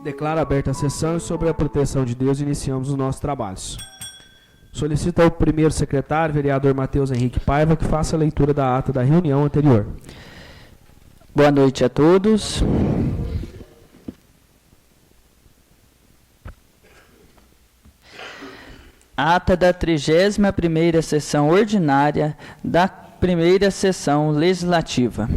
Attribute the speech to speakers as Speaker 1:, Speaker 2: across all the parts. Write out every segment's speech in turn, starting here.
Speaker 1: Declaro aberta a sessão e sobre a proteção de Deus iniciamos os nossos trabalhos. Solicito ao primeiro secretário, vereador Matheus Henrique Paiva, que faça a leitura da ata da reunião anterior.
Speaker 2: Boa noite a todos. Ata da 31ª sessão ordinária da primeira sessão legislativa.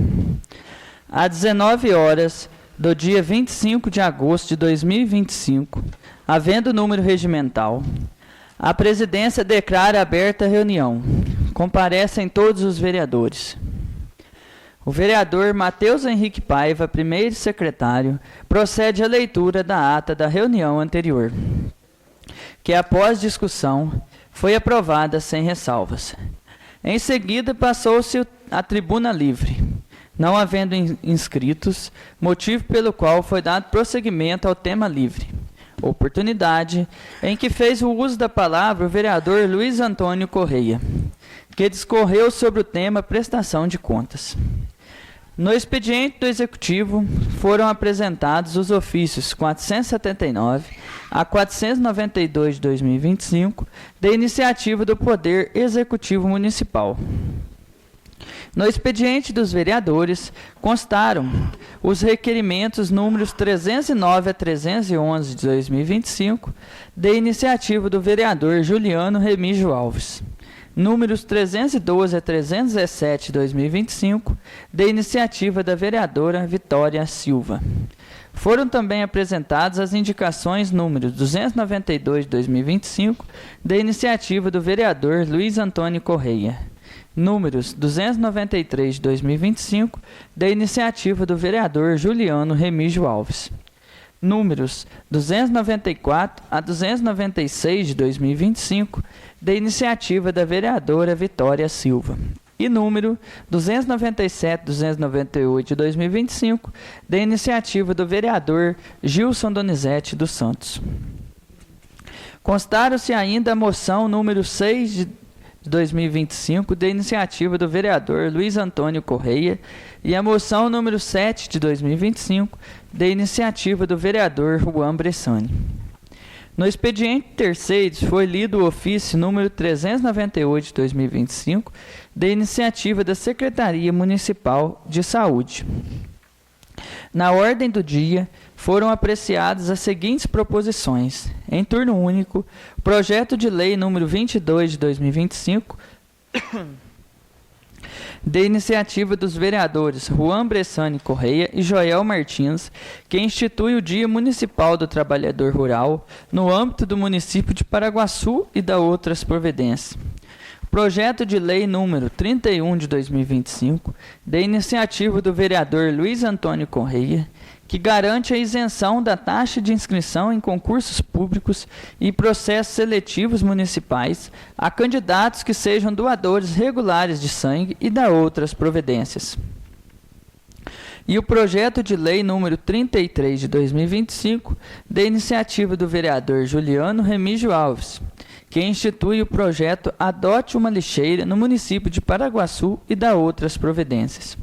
Speaker 2: Às 19 horas do dia 25 de agosto de 2025, havendo número regimental, a presidência declara aberta a reunião. Comparecem todos os vereadores. O vereador Matheus Henrique Paiva, primeiro secretário, procede à leitura da ata da reunião anterior, que após discussão foi aprovada sem ressalvas. Em seguida, passou-se à tribuna livre, não havendo inscritos, motivo pelo qual foi dado prosseguimento ao tema livre, oportunidade em que fez o uso da palavra o vereador Luiz Antônio Correia, que discorreu sobre o tema prestação de contas. No expediente do Executivo foram apresentados os ofícios 479 a 492 de 2025, da iniciativa do Poder Executivo Municipal. No expediente dos vereadores constaram os requerimentos números 309 a 311 de 2025, da iniciativa do vereador Juliano Remígio Alves. Números 312 a 317 de 2025, da iniciativa da vereadora Vitória Silva. Foram também apresentadas as indicações números 292 de 2025, da iniciativa do vereador Luiz Antônio Correia. Números 293 de 2025, da iniciativa do vereador Juliano Remígio Alves. Números 294 a 296 de 2025, da iniciativa da vereadora Vitória Silva. E número 297 a 298 de 2025, da iniciativa do vereador Gilson Donizete dos Santos. Constaram-se ainda a moção número 6 de 2025, da iniciativa do vereador Luiz Antônio Correia, e a moção número 7 de 2025, da iniciativa do vereador Juan Bressani. No expediente terceiros foi lido o ofício número 398 de 2025, da iniciativa da Secretaria Municipal de Saúde. Na ordem do dia, foram apreciadas as seguintes proposições. Em turno único, projeto de lei número 22 de 2025, da iniciativa dos vereadores Juan Bressani Correia e Joel Martins, que institui o Dia Municipal do Trabalhador Rural no âmbito do município de Paraguaçu e da outras providências. Projeto de lei número 31 de 2025, da iniciativa do vereador Luiz Antônio Correia, que garante a isenção da taxa de inscrição em concursos públicos e processos seletivos municipais a candidatos que sejam doadores regulares de sangue e da outras providências. E o projeto de lei número 33 de 2025, da iniciativa do vereador Juliano Remígio Alves, que institui o projeto Adote uma Lixeira no município de Paraguaçu e da outras providências.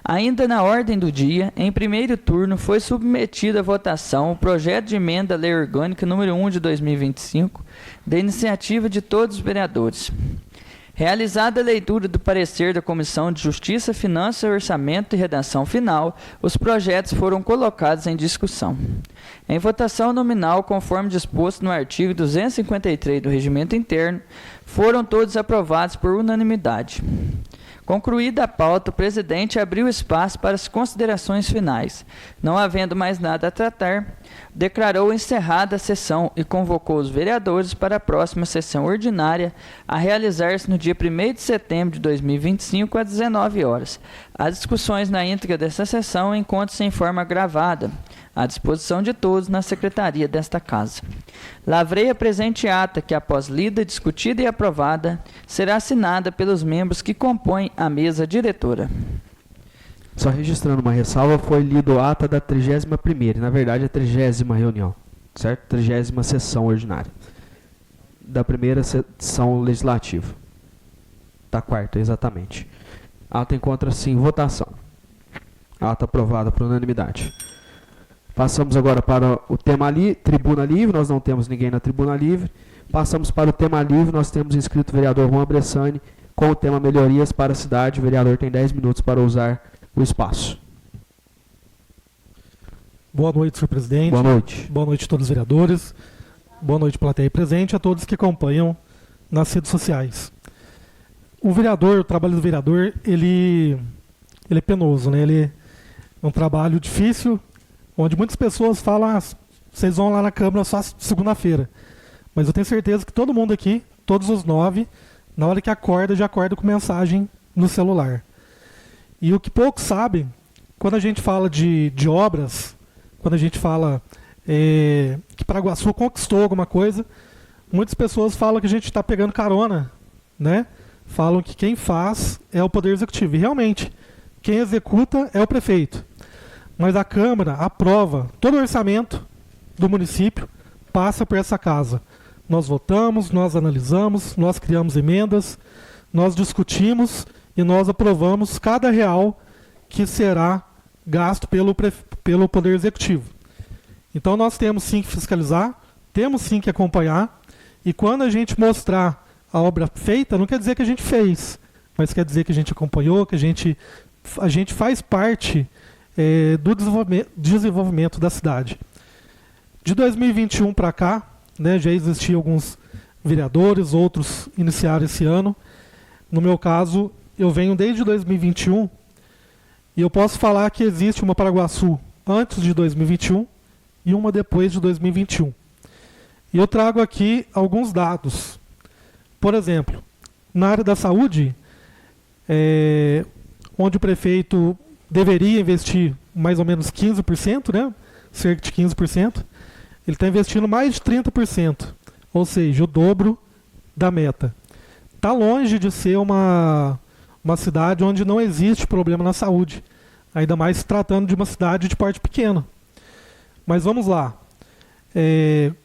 Speaker 2: Ainda na ordem do dia, em primeiro turno, foi submetido à votação o projeto de emenda à Lei Orgânica número 1 de 2025, da iniciativa de todos os vereadores. Realizada a leitura do parecer da Comissão de Justiça, Finanças, Orçamento e Redação Final, os projetos foram colocados em discussão. Em votação nominal, conforme disposto no artigo 253 do Regimento Interno, foram todos aprovados por unanimidade. Concluída a pauta, o presidente abriu espaço para as considerações finais. Não havendo mais nada a tratar, declarou encerrada a sessão e convocou os vereadores para a próxima sessão ordinária a realizar-se no dia 1º de setembro de 2025, às 19 horas. As discussões na íntegra dessa sessão encontram-se em forma gravada, à disposição de todos na secretaria desta casa. Lavrei a presente ata que, após lida, discutida e aprovada, será assinada pelos membros que compõem a mesa diretora.
Speaker 1: Só registrando uma ressalva, foi lido a ata da 31ª, na verdade a 30ª reunião, certo? 30ª sessão ordinária da primeira sessão legislativa. Da quarta, exatamente. A ata encontra-se em votação. A ata aprovada por unanimidade. Passamos agora para o tema tribuna livre, nós não temos ninguém na tribuna livre. Passamos para o tema livre, nós temos inscrito o vereador Juan Bressani com o tema melhorias para a cidade. O vereador tem 10 minutos para usar o espaço.
Speaker 3: Boa noite, senhor presidente.
Speaker 1: Boa noite.
Speaker 3: Boa noite a todos os vereadores. Boa noite, plateia presente, a todos que acompanham nas redes sociais. O trabalho do vereador, ele é penoso, né? Ele é um trabalho difícil, onde muitas pessoas falam, vocês vão lá na Câmara só segunda-feira. Mas eu tenho certeza que todo mundo aqui, todos os 9, na hora que acorda, já acorda com mensagem no celular. E o que poucos sabem, quando a gente fala de obras, quando a gente fala que Paraguaçu conquistou alguma coisa, muitas pessoas falam que a gente está pegando carona, né? Falam que quem faz é o Poder Executivo. E realmente, quem executa é o prefeito. Mas a Câmara aprova todo o orçamento do município, passa por essa casa. Nós votamos, nós analisamos, nós criamos emendas, nós discutimos e nós aprovamos cada real que será gasto pelo Poder Executivo. Então nós temos sim que fiscalizar, temos sim que acompanhar, e quando a gente mostrar a obra feita, não quer dizer que a gente fez, mas quer dizer que a gente acompanhou, que a gente faz parte do desenvolvimento da cidade. De 2021 para cá, né, já existiam alguns vereadores, outros iniciaram esse ano. No meu caso, eu venho desde 2021 e eu posso falar que existe uma Paraguaçu antes de 2021 e uma depois de 2021. E eu trago aqui alguns dados. Por exemplo, na área da saúde, onde o prefeito deveria investir mais ou menos 15%, né, cerca de 15%, ele está investindo mais de 30%, ou seja, o dobro da meta. Está longe de ser uma cidade onde não existe problema na saúde, ainda mais se tratando de uma cidade de porte pequeno. Mas vamos lá.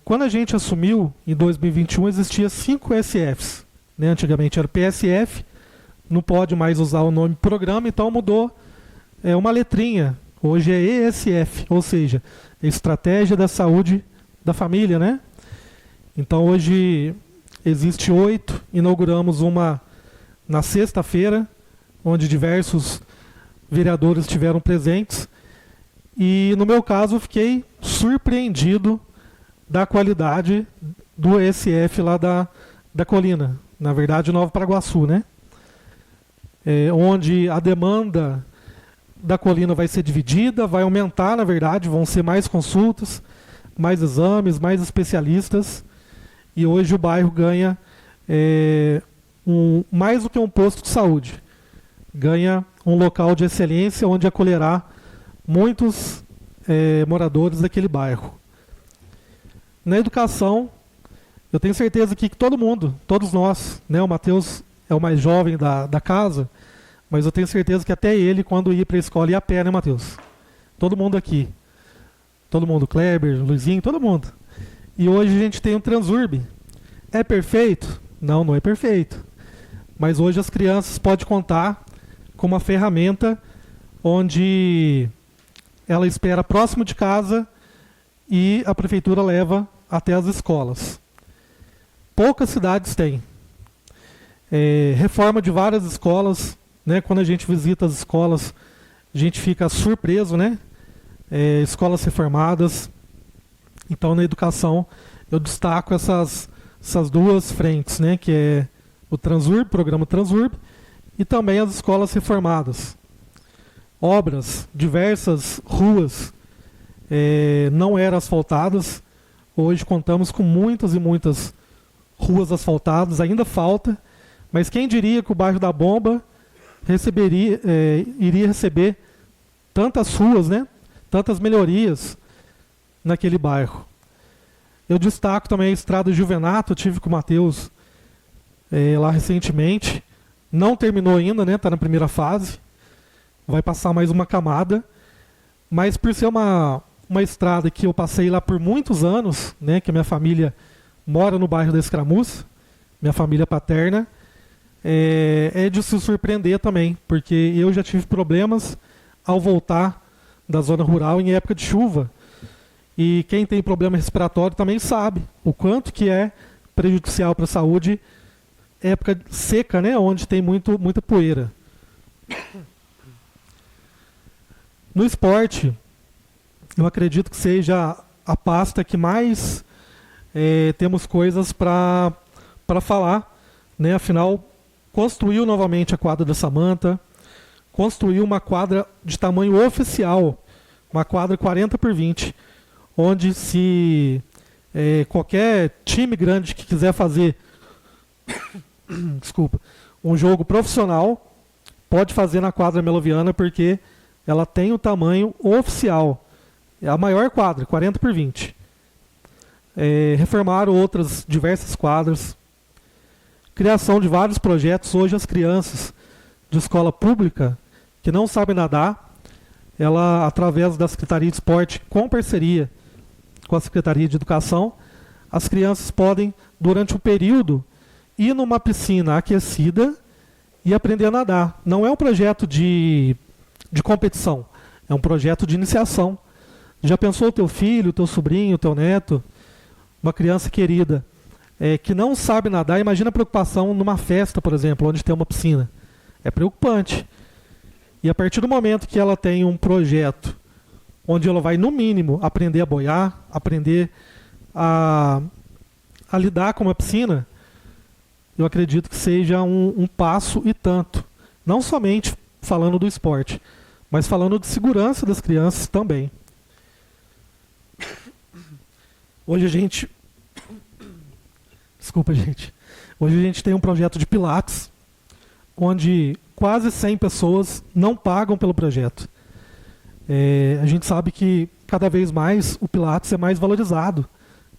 Speaker 3: Quando a gente assumiu, em 2021, existia 5 SFs. Né? Antigamente era PSF, não pode mais usar o nome programa, então mudou uma letrinha. Hoje é ESF, ou seja, Estratégia da Saúde da Família, né? Então hoje existe 8, inauguramos uma na sexta-feira, onde diversos vereadores estiveram presentes, e no meu caso eu fiquei surpreendido da qualidade do ESF lá da colina, na verdade Nova Paraguaçu, né? Onde a demanda da colina vai ser dividida, vai aumentar, na verdade, vão ser mais consultas, mais exames, mais especialistas, e hoje o bairro ganha mais do que um posto de saúde, ganha um local de excelência onde acolherá muitos moradores daquele bairro. Na educação, eu tenho certeza aqui que todo mundo, todos nós, né, o Matheus é o mais jovem da casa, mas eu tenho certeza que até ele, quando ia para a escola, ia a pé, né, Matheus? Todo mundo aqui. Todo mundo, Kleber, Luizinho, todo mundo. E hoje a gente tem um Transurb. É perfeito? Não, não é perfeito. Mas hoje as crianças podem contar com uma ferramenta onde ela espera próximo de casa e a prefeitura leva até as escolas. Poucas cidades têm. Reforma de várias escolas, né? Quando a gente visita as escolas, a gente fica surpreso, né? Escolas reformadas. Então, na educação, eu destaco essas duas frentes, né? Que é o Transurb, programa Transurb, e também as escolas reformadas. Obras, diversas ruas não eram asfaltadas. Hoje contamos com muitas e muitas ruas asfaltadas, ainda falta, mas quem diria que o bairro da Bomba iria receber tantas ruas, né? Tantas melhorias naquele bairro. Eu destaco também a Estrada Juvenato, eu tive com o Matheus lá recentemente, não terminou ainda, né? Está na primeira fase, vai passar mais uma camada, mas por ser uma estrada que eu passei lá por muitos anos, né? Que a minha família mora no bairro da Escramuça, minha família paterna, é de se surpreender também, porque eu já tive problemas ao voltar da zona rural em época de chuva, E quem tem problema respiratório também sabe o quanto que é prejudicial para a saúde época seca, né, onde tem muita poeira. No esporte, eu acredito que seja a pasta que mais temos coisas para falar, né? Afinal, construiu novamente a quadra da Samanta, construiu uma quadra de tamanho oficial, uma quadra 40x20, onde se qualquer time grande que quiser fazer desculpa, um jogo profissional, pode fazer na quadra meloviana, porque ela tem o tamanho oficial. É a maior quadra, 40x20. Reformaram outras diversas quadras. Criação de vários projetos. Hoje as crianças de escola pública que não sabem nadar, ela, através da Secretaria de Esporte, com parceria com a Secretaria de Educação, as crianças podem, durante um período, ir numa piscina aquecida e aprender a nadar. Não é um projeto de competição, é um projeto de iniciação. Já pensou o teu filho, o teu sobrinho, o teu neto, uma criança querida, que não sabe nadar? Imagina a preocupação numa festa, por exemplo, onde tem uma piscina. É preocupante. E a partir do momento que ela tem um projeto onde ela vai, no mínimo, aprender a boiar, aprender a lidar com uma piscina, eu acredito que seja um passo e tanto. Não somente falando do esporte, mas falando de segurança das crianças também. Hoje a gente... Desculpa, gente. Hoje a gente tem um projeto de Pilates, onde quase 100 pessoas não pagam pelo projeto. A gente sabe que cada vez mais o Pilates é mais valorizado,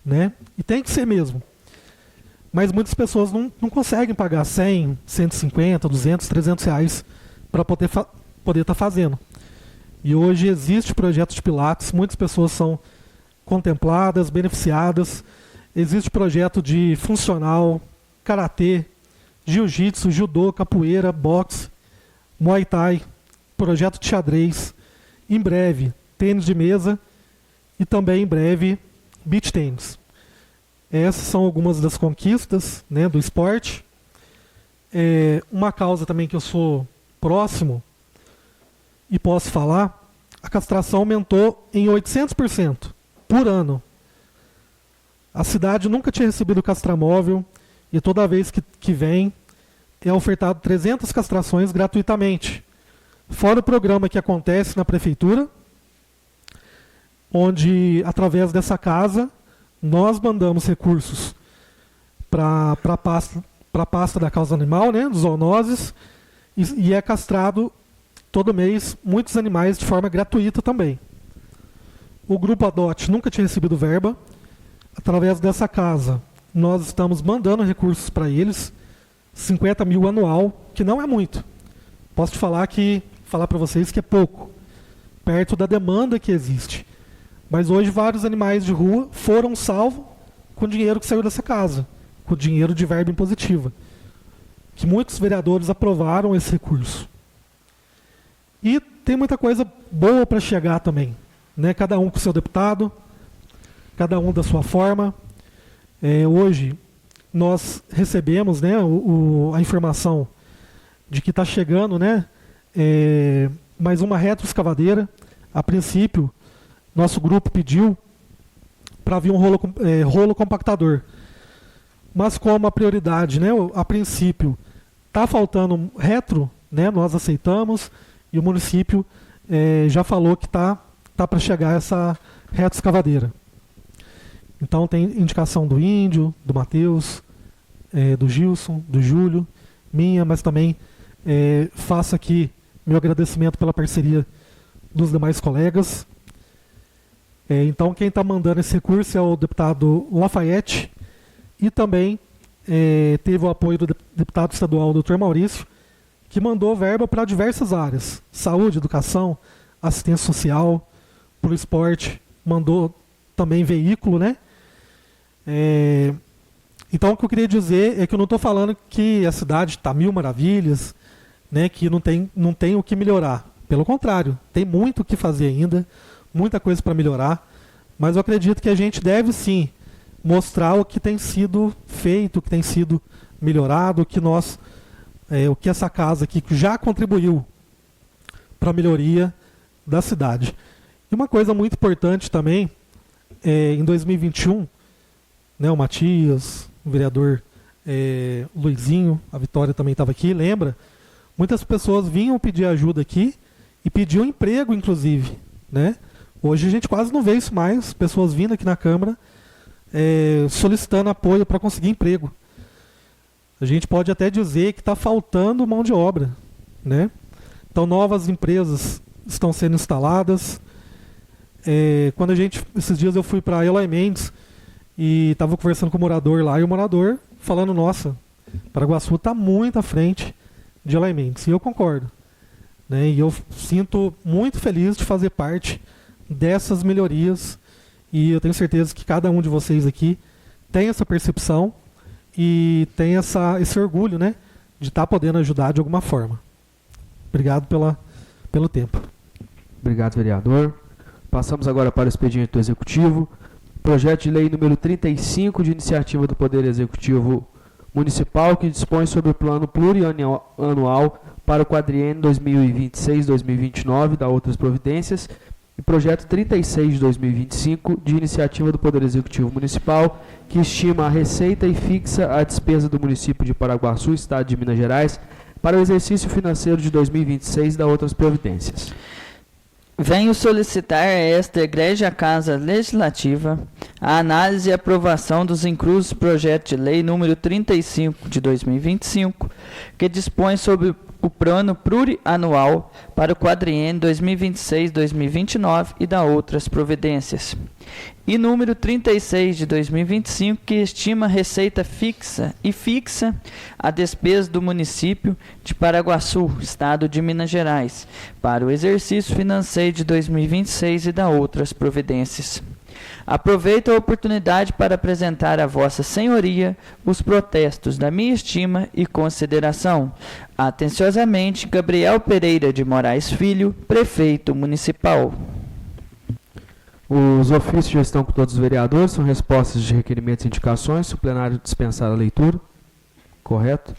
Speaker 3: né? E tem que ser mesmo. Mas muitas pessoas não conseguem pagar 100, 150, 200, 300 reais para poder estar fazendo. E hoje existe projeto de Pilates, muitas pessoas são contempladas, beneficiadas. Existe projeto de funcional, karatê, jiu-jitsu, judô, capoeira, boxe, muay thai, projeto de xadrez, em breve tênis de mesa e também em breve beach tênis. Essas são algumas das conquistas, né, do esporte. Uma causa também que eu sou próximo e posso falar, a castração aumentou em 800% por ano. A cidade nunca tinha recebido castramóvel e toda vez que vem é ofertado 300 castrações gratuitamente. Fora o programa que acontece na prefeitura, onde, através dessa casa, nós mandamos recursos para a pasta da causa animal, né, dos zoonoses, e é castrado todo mês muitos animais de forma gratuita também. O Grupo Adote nunca tinha recebido verba. Através dessa casa, nós estamos mandando recursos para eles, 50 mil anual, que não é muito. Posso te falar para vocês que é pouco, perto da demanda que existe. Mas hoje vários animais de rua foram salvos com o dinheiro que saiu dessa casa, com o dinheiro de verba impositiva, que muitos vereadores aprovaram esse recurso. E tem muita coisa boa para chegar também, né? Cada um com o seu deputado, cada um da sua forma. Hoje nós recebemos, né, a informação de que está chegando, né, mais uma retroescavadeira. A princípio, nosso grupo pediu para vir um rolo compactador. Mas como a prioridade, né, a princípio, está faltando retro, né, nós aceitamos, e o município já falou que está para chegar essa retroescavadeira. Então tem indicação do Índio, do Matheus, do Gilson, do Júlio, minha, mas também faço aqui meu agradecimento pela parceria dos demais colegas. Então quem está mandando esse recurso é o deputado Lafayette e também teve o apoio do deputado estadual Dr. Maurício, que mandou verba para diversas áreas: saúde, educação, assistência social, para o esporte, mandou também veículo, né? Então o que eu queria dizer é que eu não estou falando que a cidade está mil maravilhas, né, que não tem o que melhorar. Pelo contrário, tem muito o que fazer ainda, muita coisa para melhorar, mas eu acredito que a gente deve sim mostrar o que tem sido feito, o que tem sido melhorado, o que essa casa aqui já contribuiu para a melhoria da cidade. E uma coisa muito importante também, em 2021, né, o Matias, o vereador Luizinho, a Vitória também estava aqui, lembra? Muitas pessoas vinham pedir ajuda aqui e pediam emprego, inclusive, né? Hoje a gente quase não vê isso mais, pessoas vindo aqui na Câmara solicitando apoio para conseguir emprego. A gente pode até dizer que está faltando mão de obra, né? Então novas empresas estão sendo instaladas. Esses dias eu fui para Eloy Mendes e estava conversando com o morador lá, e o morador falando, nossa, Paraguaçu está muito à frente de Eloy Mendes. E eu concordo, né? E eu sinto muito feliz de fazer parte dessas melhorias, e eu tenho certeza que cada um de vocês aqui tem essa percepção e tem esse orgulho, né, de estar podendo ajudar de alguma forma. Obrigado pelo tempo.
Speaker 1: Obrigado, vereador. Passamos agora para o expediente do Executivo. Projeto de lei número 35, de iniciativa do Poder Executivo Municipal, que dispõe sobre o plano plurianual para o quadriênio 2026-2029, da outras providências, e projeto 36 de 2025, de iniciativa do Poder Executivo Municipal, que estima a receita e fixa a despesa do município de Paraguaçu, Estado de Minas Gerais, para o exercício financeiro de 2026 e da outras providências.
Speaker 2: Venho solicitar a esta Egrégia Casa Legislativa a análise e aprovação dos inclusos projeto de lei número 35 de 2025, que dispõe sobre o plano plurianual para o quadriênio 2026-2029 e da outras providências. E número 36 de 2025, que estima receita fixa e fixa a despesa do município de Paraguaçu, Estado de Minas Gerais, para o exercício financeiro de 2026 e da outras providências. Aproveito a oportunidade para apresentar a Vossa Senhoria os protestos da minha estima e consideração. Atenciosamente, Gabriel Pereira de Moraes Filho, Prefeito Municipal.
Speaker 1: Os ofícios já estão com todos os vereadores, são respostas de requerimentos e indicações, se o plenário dispensar a leitura. Correto?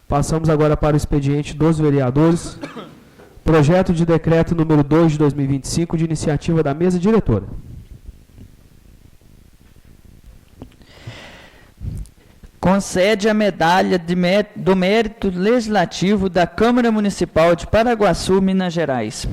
Speaker 1: Passamos agora para o expediente dos vereadores. Projeto de decreto número 2 de 2025, de iniciativa da mesa diretora.
Speaker 2: Concede a medalha do Mérito Legislativo da Câmara Municipal de Paraguaçu, Minas Gerais.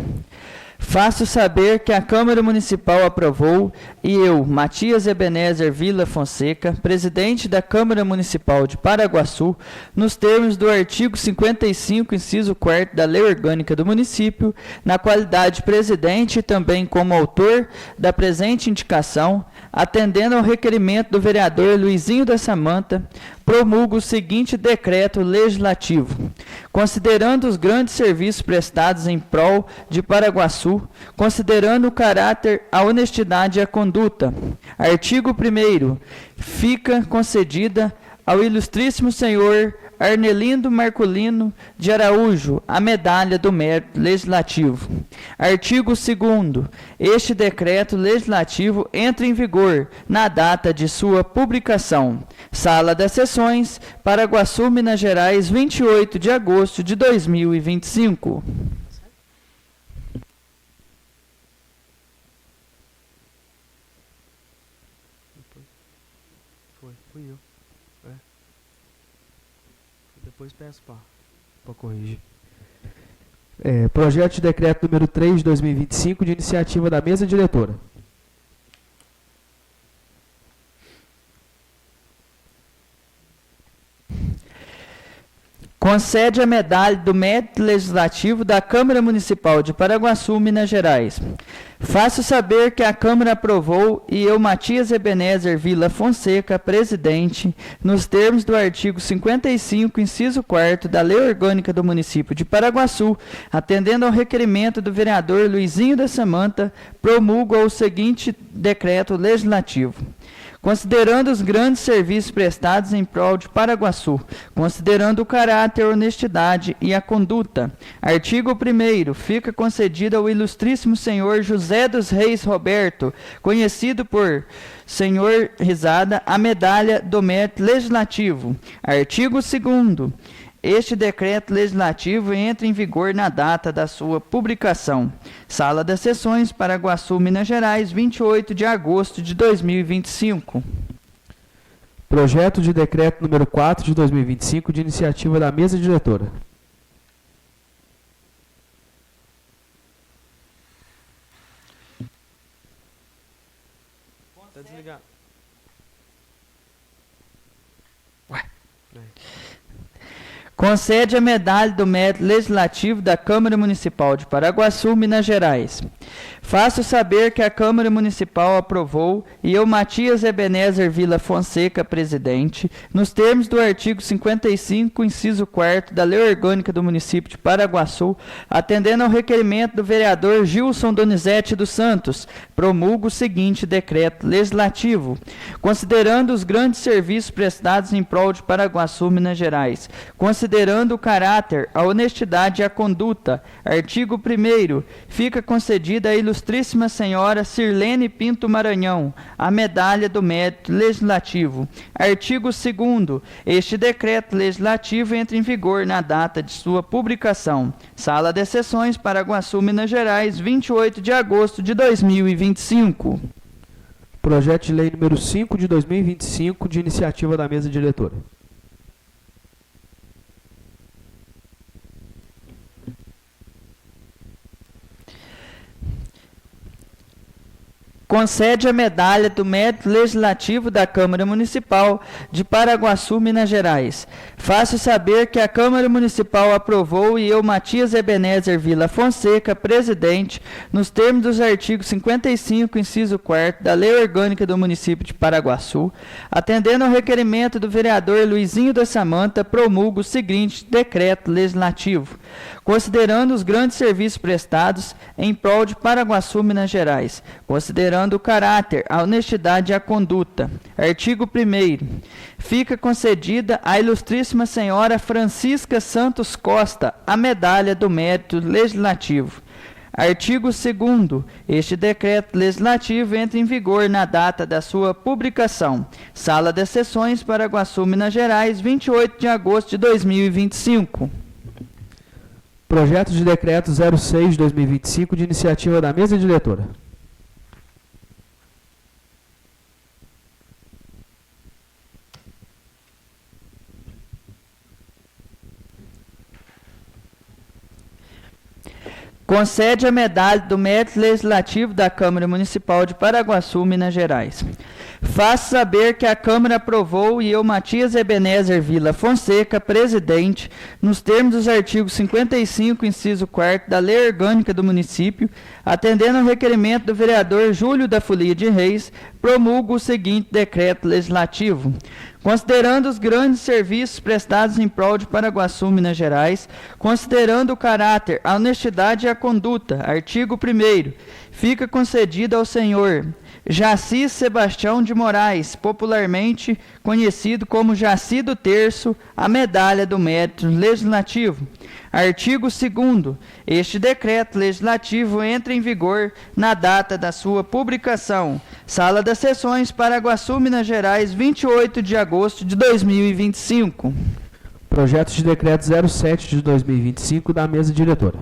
Speaker 2: Faço saber que a Câmara Municipal aprovou e eu, Matias Ebenezer Vila Fonseca, presidente da Câmara Municipal de Paraguaçu, nos termos do artigo 55, inciso 4º da Lei Orgânica do Município, na qualidade de presidente e também como autor da presente indicação, atendendo ao requerimento do vereador Luizinho da Samanta, promulgo o seguinte decreto legislativo. Considerando os grandes serviços prestados em prol de Paraguaçu, considerando o caráter, a honestidade e a conduta. Artigo 1º. Fica concedida ao ilustríssimo senhor Arnelindo Marculino de Araújo a medalha do Mérito Legislativo. Artigo 2º. Este decreto legislativo entra em vigor na data de sua publicação. Sala das Sessões, Paraguaçu, Minas Gerais, 28 de agosto de 2025.
Speaker 1: Fui eu. Depois peço para corrigir. Projeto de decreto número 3 de 2025, de iniciativa da mesa diretora.
Speaker 2: Concede a medalha do Mérito Legislativo da Câmara Municipal de Paraguaçu, Minas Gerais. Faço saber que a Câmara aprovou e eu, Matias Ebenezer Vila Fonseca, presidente, nos termos do artigo 55, inciso 4º da Lei Orgânica do Município de Paraguaçu, atendendo ao requerimento do vereador Luizinho da Samanta, promulgo o seguinte decreto legislativo. considerando os grandes serviços prestados em prol de Paraguaçu, considerando o caráter, a honestidade e a conduta. Artigo 1º. Fica concedida ao ilustríssimo senhor José dos Reis Roberto, conhecido por senhor Risada, a medalha do mérito legislativo. Artigo 2º. Este decreto legislativo entra em vigor na data da sua publicação. Sala das Sessões, Paraguaçu, Minas Gerais, 28 de agosto de 2025.
Speaker 1: Projeto de decreto número 4 de 2025, de iniciativa da mesa diretora. Está desligado.
Speaker 2: Concede a medalha do mérito legislativo da Câmara Municipal de Paraguaçu, Minas Gerais. Faço saber que a Câmara Municipal aprovou e eu, Matias Ebenezer Vila Fonseca, presidente, nos termos do artigo 55, inciso 4º da Lei Orgânica do Município de Paraguaçu, atendendo ao requerimento do vereador Gilson Donizete dos Santos, promulgo o seguinte decreto legislativo, considerando os grandes serviços prestados em prol de Paraguaçu, Minas Gerais, considerando o caráter, a honestidade e a conduta. Artigo 1º. Fica concedida à ilustríssima senhora Sirlene Pinto Maranhão a medalha do mérito legislativo. Artigo 2º. Este decreto legislativo entra em vigor na data de sua publicação. Sala de Sessões, Paraguaçu, Minas Gerais, 28 de agosto de 2025.
Speaker 1: Projeto de lei número 5 de 2025, de iniciativa da mesa diretora.
Speaker 2: Concede a medalha do mérito legislativo da Câmara Municipal de Paraguaçu, Minas Gerais. Faço saber que a Câmara Municipal aprovou e eu, Matias Ebenezer Vila Fonseca, presidente, nos termos dos artigos 55, inciso 4º da Lei Orgânica do Município de Paraguaçu, atendendo ao requerimento do vereador Luizinho da Samanta, promulgo o seguinte decreto legislativo, considerando os grandes serviços prestados em prol de Paraguaçu, Minas Gerais, considerando o caráter, a honestidade e a conduta. Artigo 1º. Fica concedida à ilustríssima senhora Francisca Santos Costa a medalha do mérito legislativo. Artigo 2º. Este decreto legislativo entra em vigor na data da sua publicação. Sala das Sessões, Paraguaçu, Minas Gerais, 28 de agosto de 2025.
Speaker 1: Projeto de decreto 06 de 2025, de iniciativa da mesa diretora.
Speaker 2: Concede a medalha do mérito legislativo da Câmara Municipal de Paraguaçu, Minas Gerais. Faço saber que a Câmara aprovou e eu, Matias Ebenezer Vila Fonseca, presidente, nos termos dos artigos 55, inciso 4º da Lei Orgânica do Município, atendendo ao requerimento do vereador Júlio da Folia de Reis, promulgo o seguinte decreto legislativo. Considerando os grandes serviços prestados em prol de Paraguaçu, Minas Gerais, considerando o caráter, a honestidade e a conduta, artigo 1º, fica concedida ao senhor Jaci Sebastião de Moraes, popularmente conhecido como Jaci do Terço, a medalha do mérito legislativo. Artigo 2º. Este decreto legislativo entra em vigor na data da sua publicação. Sala das Sessões, Paraguaçu, Minas Gerais, 28 de agosto de 2025.
Speaker 1: Projeto de decreto 07 de 2025, da mesa diretora.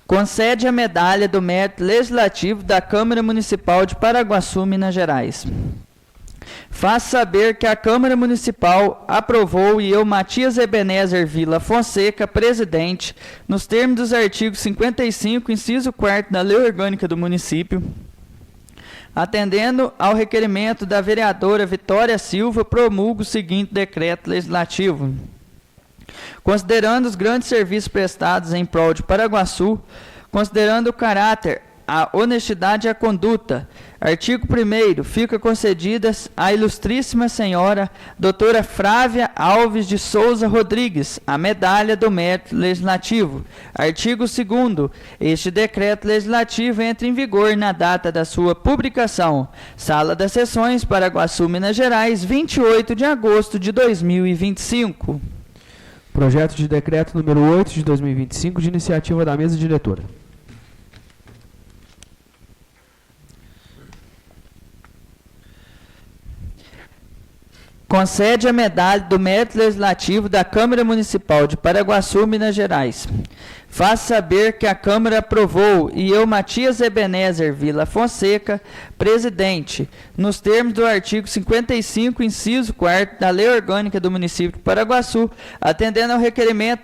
Speaker 2: Concede a medalha do mérito legislativo da Câmara Municipal de Paraguaçu, Minas Gerais. Faço saber que a Câmara Municipal aprovou e eu, Matias Ebenezer Vila Fonseca, presidente, nos termos dos artigos 55, inciso 4º da Lei Orgânica do Município, atendendo ao requerimento da vereadora Vitória Silva, promulgo o seguinte decreto legislativo. Considerando os grandes serviços prestados em prol de Paraguaçu, considerando o caráter, a honestidade e a conduta. Artigo 1º. Fica concedidas à ilustríssima senhora doutora Flávia Alves de Souza Rodrigues a medalha do mérito legislativo. Artigo 2º. Este decreto legislativo entra em vigor na data da sua publicação. Sala das Sessões, Paraguaçu, Minas Gerais, 28 de agosto de 2025.
Speaker 1: Projeto de decreto número 8 de 2025, de iniciativa da mesa diretora.
Speaker 2: Concede a medalha do mérito legislativo da Câmara Municipal de Paraguaçu, Minas Gerais. Faz saber que a Câmara aprovou e eu, Matias Ebenezer Vila Fonseca, presidente, nos termos do artigo 55, inciso 4º da Lei Orgânica do Município de Paraguaçu, atendendo ao requerimento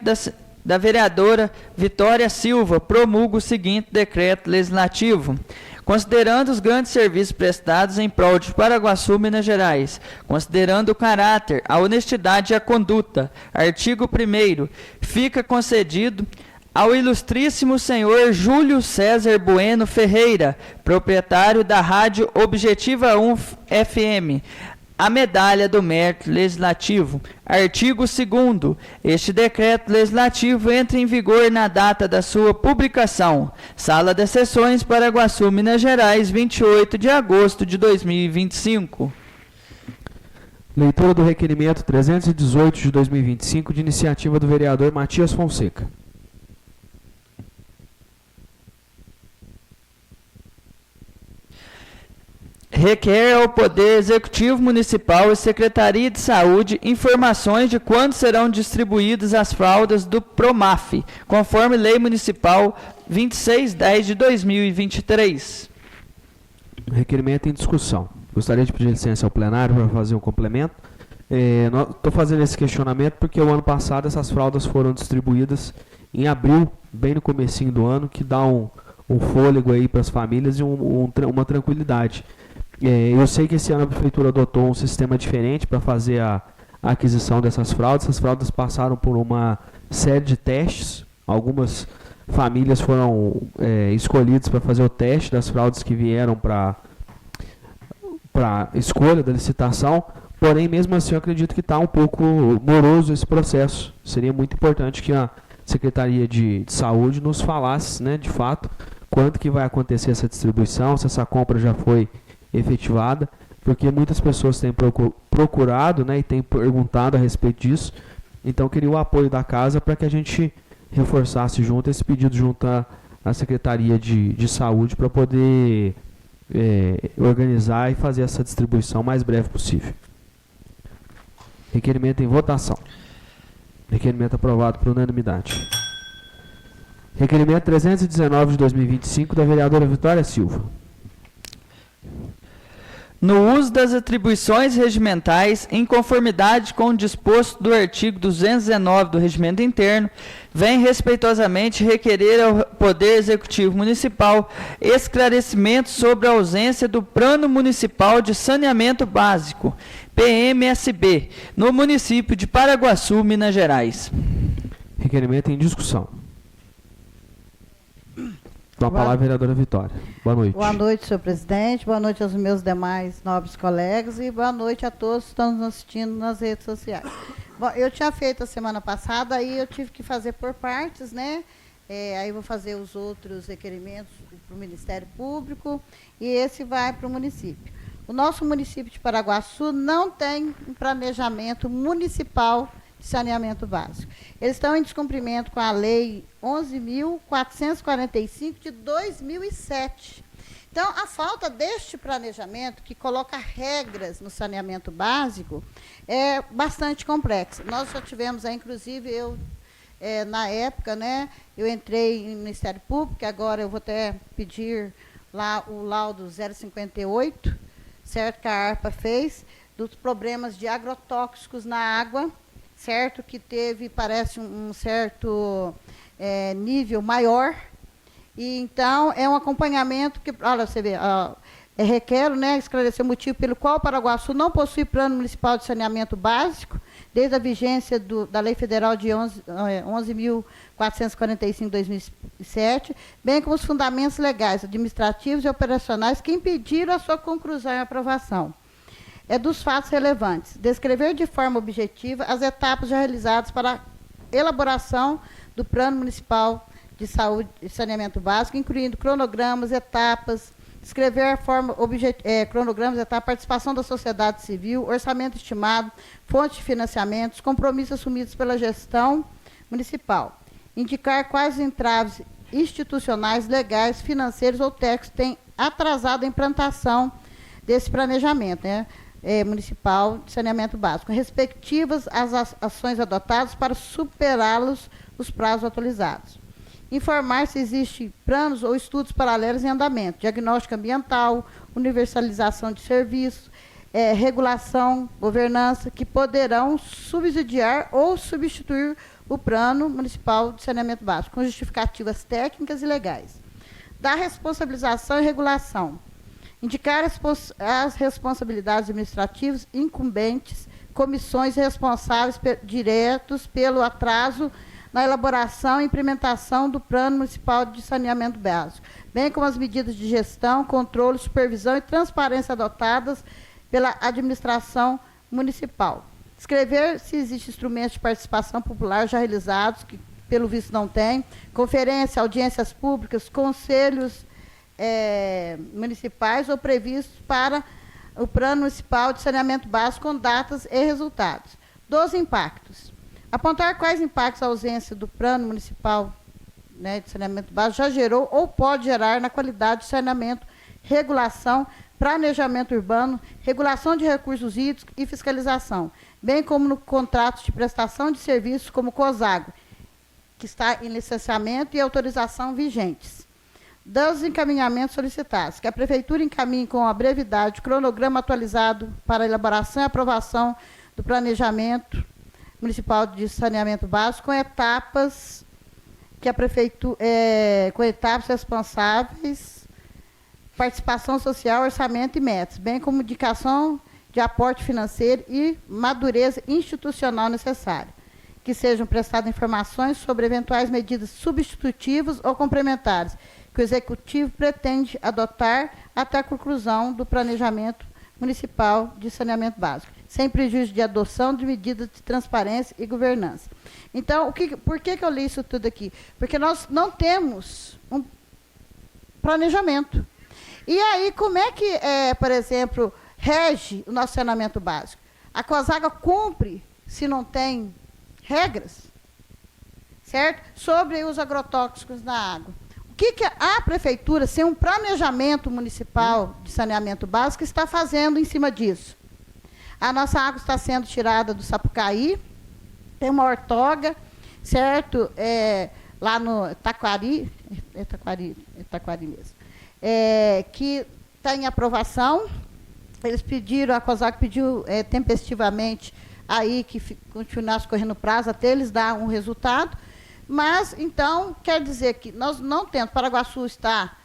Speaker 2: da vereadora Vitória Silva, promulgo o seguinte decreto legislativo. Considerando os grandes serviços prestados em prol de Paraguaçu, Minas Gerais, considerando o caráter, a honestidade e a conduta, artigo 1º, fica concedido ao ilustríssimo senhor Júlio César Bueno Ferreira, proprietário da Rádio Objetiva 1 FM, a medalha do mérito legislativo. Artigo 2º. Este decreto legislativo entra em vigor na data da sua publicação. Sala das Sessões, Paraguaçu, Minas Gerais, 28 de agosto de 2025.
Speaker 1: Leitura do requerimento 318 de 2025, de iniciativa do vereador Matias Fonseca.
Speaker 2: Requer ao Poder Executivo Municipal e Secretaria de Saúde informações de quando serão distribuídas as fraldas do PROMAF, conforme Lei Municipal 2610 de 2023.
Speaker 1: Requerimento em discussão. Gostaria de pedir licença ao plenário para fazer um complemento. Estou fazendo esse questionamento porque o ano passado essas fraldas foram distribuídas em abril, bem no comecinho do ano, que dá um fôlego aí para as famílias e uma tranquilidade. Eu sei que esse ano a prefeitura adotou um sistema diferente para fazer a aquisição dessas fraldas. Essas fraldas passaram por uma série de testes. Algumas famílias foram escolhidas para fazer o teste das fraldas que vieram para escolha da licitação. Porém, mesmo assim, eu acredito que está um pouco moroso esse processo. Seria muito importante que a Secretaria de Saúde nos falasse, né, de fato, quando que vai acontecer essa distribuição, se essa compra já foi efetivada, porque muitas pessoas têm procurado, né, e têm perguntado a respeito disso. Então, queria o apoio da casa para que a gente reforçasse junto esse pedido junto à Secretaria de Saúde para poder organizar e fazer essa distribuição o mais breve possível. Requerimento em votação. Requerimento aprovado por unanimidade. Requerimento 319 de 2025 da vereadora Vitória Silva.
Speaker 2: No uso das atribuições regimentais, em conformidade com o disposto do artigo 219 do Regimento Interno, vem respeitosamente requerer ao Poder Executivo Municipal esclarecimentos sobre a ausência do Plano Municipal de Saneamento Básico, PMSB, no município de Paraguaçu, Minas Gerais.
Speaker 1: Requerimento em discussão. Com a palavra, vereadora Vitória. Boa noite.
Speaker 4: Boa noite, senhor presidente. Boa noite aos meus demais nobres colegas e boa noite a todos que estão nos assistindo nas redes sociais. Bom, eu tinha feito a semana passada, aí eu tive que fazer por partes, né? Aí vou fazer os outros requerimentos para o Ministério Público e esse vai para o município. O nosso município de Paraguaçu não tem um planejamento municipal de saneamento básico. Eles estão em descumprimento com a Lei 11.445 de 2007. Então, a falta deste planejamento, que coloca regras no saneamento básico, é bastante complexa. Nós já tivemos, inclusive, na época, né, eu entrei no Ministério Público, agora eu vou até pedir lá o laudo 058, certo, que a ARPA fez, dos problemas de agrotóxicos na água, certo, que teve, parece, um certo nível maior. E, então, é um acompanhamento que, olha, você vê, requero, né, esclarecer o motivo pelo qual o Paraguaçu não possui plano municipal de saneamento básico, desde a vigência da Lei Federal de 11.445 de 2007, bem como os fundamentos legais, administrativos e operacionais que impediram a sua conclusão e aprovação. Dos fatos relevantes. Descrever de forma objetiva as etapas já realizadas para a elaboração do Plano Municipal de Saúde e Saneamento Básico, incluindo cronogramas, etapas, descrever a forma cronogramas, etapas, participação da sociedade civil, orçamento estimado, fontes de financiamentos, compromissos assumidos pela gestão municipal. Indicar quais entraves institucionais, legais, financeiros ou técnicos têm atrasado a implantação desse planejamento, municipal de saneamento básico, respectivas às ações adotadas para superá-los os prazos atualizados. Informar se existem planos ou estudos paralelos em andamento, diagnóstico ambiental, universalização de serviços, regulação, governança, que poderão subsidiar ou substituir o Plano Municipal de Saneamento Básico, com justificativas técnicas e legais. Da responsabilização e regulação. Indicar as responsabilidades administrativas incumbentes, comissões responsáveis diretos pelo atraso na elaboração e implementação do Plano Municipal de Saneamento Básico, bem como as medidas de gestão, controle, supervisão e transparência adotadas pela administração municipal. Descrever se existem instrumentos de participação popular já realizados, que pelo visto não tem, conferência, audiências públicas, conselhos municipais ou previstos para o Plano Municipal de Saneamento Básico com datas e resultados. Dos impactos. Apontar quais impactos a ausência do Plano Municipal de Saneamento Básico já gerou ou pode gerar na qualidade de saneamento, regulação, planejamento urbano, regulação de recursos hídricos e fiscalização, bem como no contrato de prestação de serviços como COSAGO, que está em licenciamento e autorização vigentes. Dos encaminhamentos solicitados, que a Prefeitura encaminhe com a brevidade o cronograma atualizado para a elaboração e aprovação do planejamento municipal de saneamento básico, com etapas que a Prefeitura, com etapas responsáveis, participação social, orçamento e metas, bem como indicação de aporte financeiro e madureza institucional necessária, que sejam prestadas informações sobre eventuais medidas substitutivas ou complementares que o Executivo pretende adotar até a conclusão do planejamento municipal de saneamento básico, sem prejuízo de adoção de medidas de transparência e governança. Então, por que eu li isso tudo aqui? Porque nós não temos um planejamento. E aí, como é que, por exemplo, rege o nosso saneamento básico? A COSAGA cumpre se não tem regras, certo? Sobre os agrotóxicos na água. O que a Prefeitura, sem um planejamento municipal de saneamento básico, está fazendo em cima disso? A nossa água está sendo tirada do Sapucaí, tem uma ortoga, certo? Lá no Taquari mesmo, que está em aprovação. Eles pediram, a COSAG pediu tempestivamente aí que continuasse correndo prazo até eles dar um resultado. Mas, então, quer dizer que nós não temos, Paraguaçu está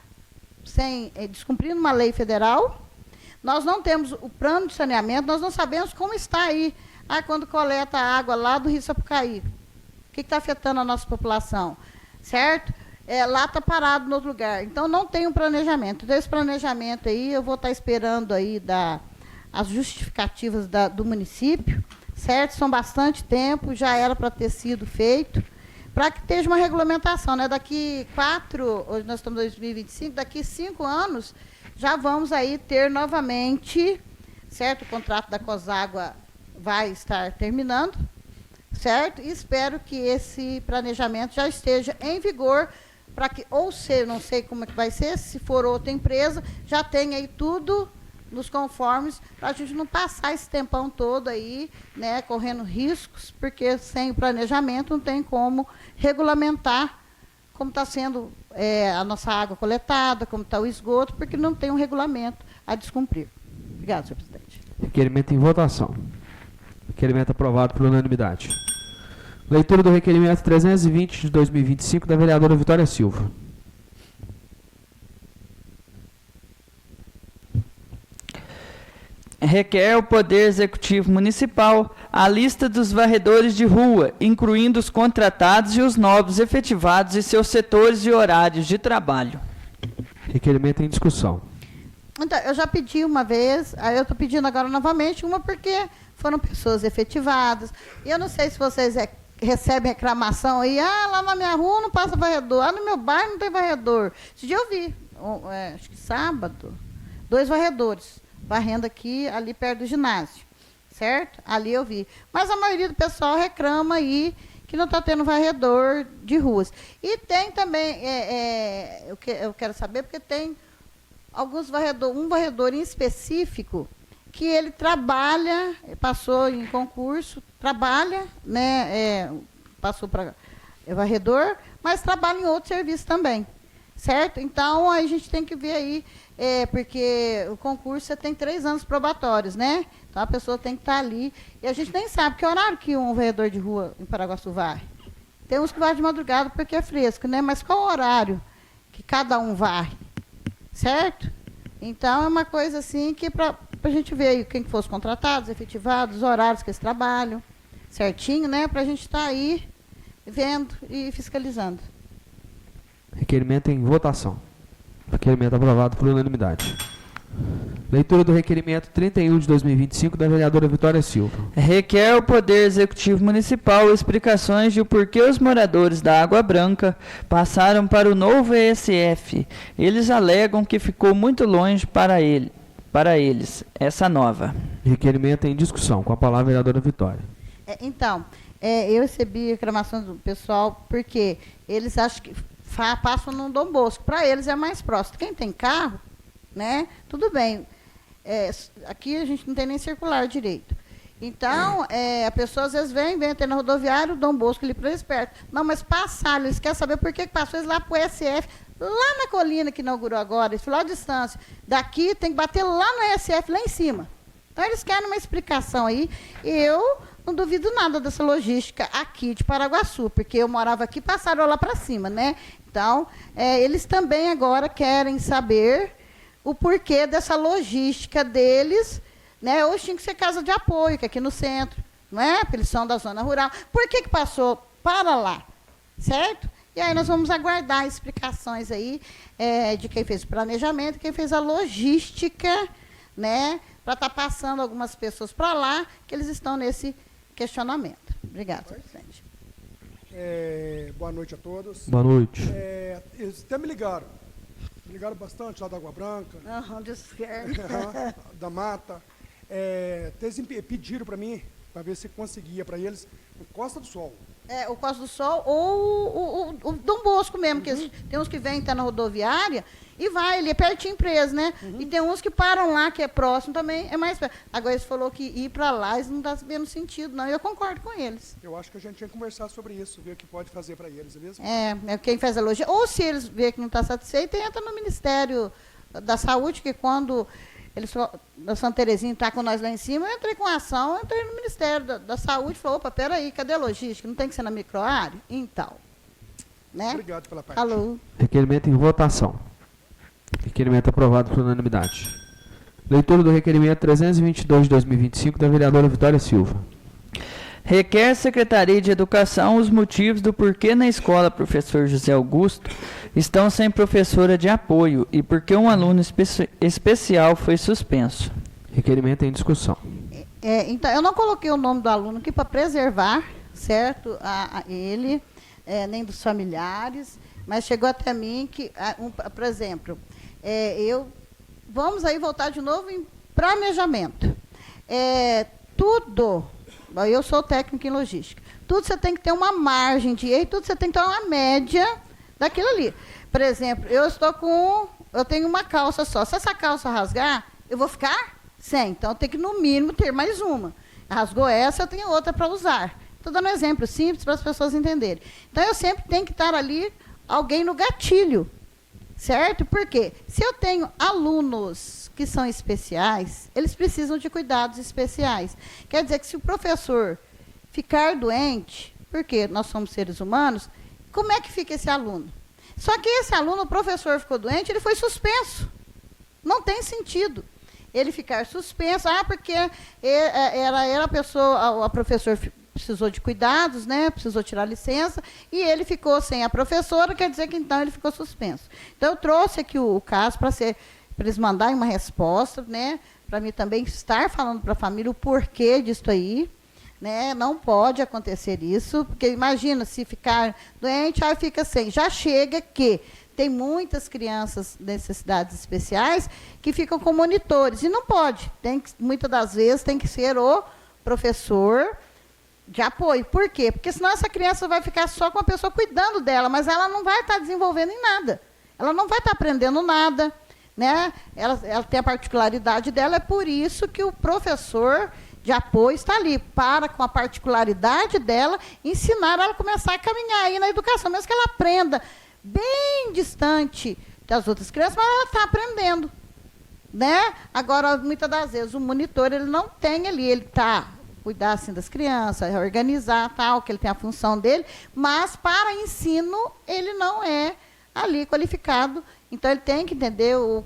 Speaker 4: descumprindo uma lei federal, nós não temos o plano de saneamento, nós não sabemos como está aí, quando coleta a água lá do Rio Sapucaí. O que está afetando a nossa população, certo? Lá está parado no outro lugar. Então, não tem um planejamento. Então, esse planejamento aí, eu vou estar esperando aí as justificativas do município, certo? São bastante tempo, já era para ter sido feito, para que esteja uma regulamentação, né? Hoje nós estamos em 2025, daqui 5 anos, já vamos aí ter novamente, certo? O contrato da COSAGA vai estar terminando, certo? E espero que esse planejamento já esteja em vigor, para que, não sei como é que vai ser, se for outra empresa, já tenha aí tudo nos conformes, para a gente não passar esse tempão todo aí, né, correndo riscos, porque sem o planejamento não tem como regulamentar como está sendo a nossa água coletada, como está o esgoto, porque não tem um regulamento a descumprir. Obrigado, senhor presidente.
Speaker 1: Requerimento em votação. Requerimento aprovado por unanimidade. Leitura do requerimento 320 de 2025 da vereadora Vitória Silva.
Speaker 2: Requer o Poder Executivo Municipal a lista dos varredores de rua, incluindo os contratados e os novos efetivados e seus setores e horários de trabalho.
Speaker 1: Requerimento em discussão.
Speaker 4: Então, eu já pedi uma vez, aí eu estou pedindo agora novamente, uma porque foram pessoas efetivadas. E eu não sei se vocês recebem reclamação aí, lá na minha rua não passa varredor, no meu bairro não tem varredor. Esse dia eu vi, acho que sábado, 2 varredores varrendo aqui, ali perto do ginásio, certo? Ali eu vi. Mas a maioria do pessoal reclama aí que não está tendo varredor de ruas. E tem também, eu quero saber, porque tem alguns um varredor em específico, que ele trabalha, passou em concurso, trabalha, né, passou para varredor, mas trabalha em outro serviço também, certo? Então, a gente tem que ver aí, porque o concurso você tem 3 anos probatórios, né? Então, a pessoa tem que estar ali, e a gente nem sabe que horário que um varredor de rua em Paraguaçu vai. Tem uns que vai de madrugada porque é fresco, né? Mas qual o horário que cada um vai? Certo? Então, é uma coisa assim que para a gente ver aí quem que fosse contratados, efetivados, os horários que eles trabalham, certinho, né? Para a gente estar aí vendo e fiscalizando.
Speaker 1: Requerimento em votação. Requerimento aprovado por unanimidade. Leitura do requerimento 31 de 2025 da vereadora Vitória Silva.
Speaker 2: Requer o Poder Executivo Municipal explicações de o porquê os moradores da Água Branca passaram para o novo ESF. Eles alegam que ficou muito longe para eles essa nova.
Speaker 1: Requerimento em discussão. Com a palavra a vereadora Vitória.
Speaker 4: Então, eu recebi reclamação do pessoal porque eles acham que passam no Dom Bosco. Para eles é mais próximo. Quem tem carro, né? Tudo bem. Aqui a gente não tem nem circular direito. Então, a pessoa às vezes vem até na rodoviária, o Dom Bosco ali para eles perto. Não, mas passaram, eles querem saber por que passou eles lá para o SF, lá na colina que inaugurou agora, eles falaram a distância. Daqui tem que bater lá no SF, lá em cima. Então, eles querem uma explicação aí. Eu não duvido nada dessa logística aqui de Paraguaçu, porque eu morava aqui, passaram lá para cima, né? Então, eles também agora querem saber o porquê dessa logística deles, né? Hoje tinha que ser casa de apoio, que é aqui no centro, não é? Porque eles são da zona rural. Por que passou para lá, certo? E aí nós vamos aguardar explicações aí de quem fez o planejamento, quem fez a logística, né? Para estar passando algumas pessoas para lá, que eles estão nesse questionamento. Obrigada, presidente.
Speaker 5: Boa noite a todos.
Speaker 1: Boa noite.
Speaker 5: Eles até me ligaram bastante lá da Água Branca, da Mata. Eles pediram para mim, para ver se conseguia para eles, o Costa do Sol.
Speaker 4: O Costa do Sol ou o Dom Bosco mesmo, que tem uns que vêm até na rodoviária e vai, ele é pertinho preso, né? E tem uns que param lá, que é próximo também, é mais perto. Agora, eles falou que ir para lá, eles não estão vendo sentido, não. Eu concordo com eles.
Speaker 5: Eu acho que a gente tinha que conversar sobre isso, ver o que pode fazer para eles, é mesmo?
Speaker 4: Quem faz a logística. Ou se eles verem que não está satisfeito, entra no Ministério da Saúde, que quando a Santa Terezinha está com nós lá em cima, eu entrei com ação, entrei no Ministério da Saúde, falou, opa, peraí, cadê a logística? Não tem que ser na microárea? Então, né?
Speaker 5: Obrigado pela parte.
Speaker 4: Alô.
Speaker 1: Requerimento em votação. Requerimento aprovado por unanimidade. Leitura do requerimento 322 de 2025 da vereadora Vitória Silva.
Speaker 2: Requer a Secretaria de Educação os motivos do porquê na escola Professor José Augusto estão sem professora de apoio e porque um aluno especial foi suspenso.
Speaker 1: Requerimento em discussão.
Speaker 4: Então, eu não coloquei o nome do aluno aqui para preservar, certo, a ele, nem dos familiares, mas chegou até mim que, por exemplo, vamos aí voltar de novo em planejamento. Tudo, eu sou técnico em logística, tudo você tem que ter uma margem de erro, tudo você tem que ter uma média daquilo ali. Por exemplo, eu tenho uma calça só. Se essa calça rasgar, eu vou ficar sem. Então, eu tenho que, no mínimo, ter mais uma. Rasgou essa, eu tenho outra para usar. Estou dando um exemplo simples para as pessoas entenderem. Então, eu sempre tenho que estar ali, alguém no gatilho. Certo? Por quê? Se eu tenho alunos que são especiais, eles precisam de cuidados especiais. Quer dizer que se o professor ficar doente, porque nós somos seres humanos, como é que fica esse aluno? Só que esse aluno, o professor ficou doente, ele foi suspenso. Não tem sentido. ele ficar suspenso, porque era a pessoa, a professora precisou de cuidados, né, precisou tirar licença, e ele ficou sem a professora, quer dizer que então ele ficou suspenso. Então eu trouxe aqui o caso para eles mandarem uma resposta, né, para mim também estar falando para a família o porquê disso aí, né, não pode acontecer isso, porque imagina se ficar doente, aí fica sem. Já chega que tem muitas crianças de necessidades especiais que ficam com monitores, e não pode. Muitas das vezes tem que ser o professor de apoio. Por quê? Porque senão essa criança vai ficar só com a pessoa cuidando dela, mas ela não vai estar desenvolvendo em nada. Ela não vai estar aprendendo nada, né? Ela tem a particularidade dela, é por isso que o professor de apoio está ali, para, com a particularidade dela, ensinar ela a começar a caminhar aí na educação, mesmo que ela aprenda bem distante das outras crianças, mas ela está aprendendo, né? Agora, muitas das vezes, o monitor, ele não tem ali, ele está cuidar assim das crianças, organizar, tal, que ele tem a função dele, mas para ensino, ele não é ali qualificado. Então, ele tem que entender o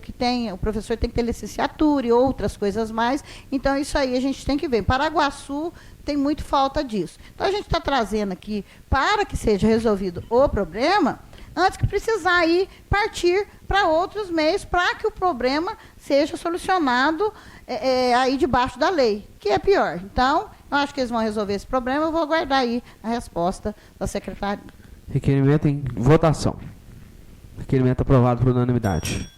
Speaker 4: professor tem que ter licenciatura e outras coisas mais. Então, isso aí a gente tem que ver. Em Paraguaçu tem muito falta disso. Então, a gente está trazendo aqui para que seja resolvido o problema, antes que precisar aí partir para outros meios, para que o problema seja solucionado aí debaixo da lei, que é pior. Então, eu acho que eles vão resolver esse problema, eu vou aguardar aí a resposta da secretaria.
Speaker 1: Requerimento em votação. Requerimento aprovado por unanimidade.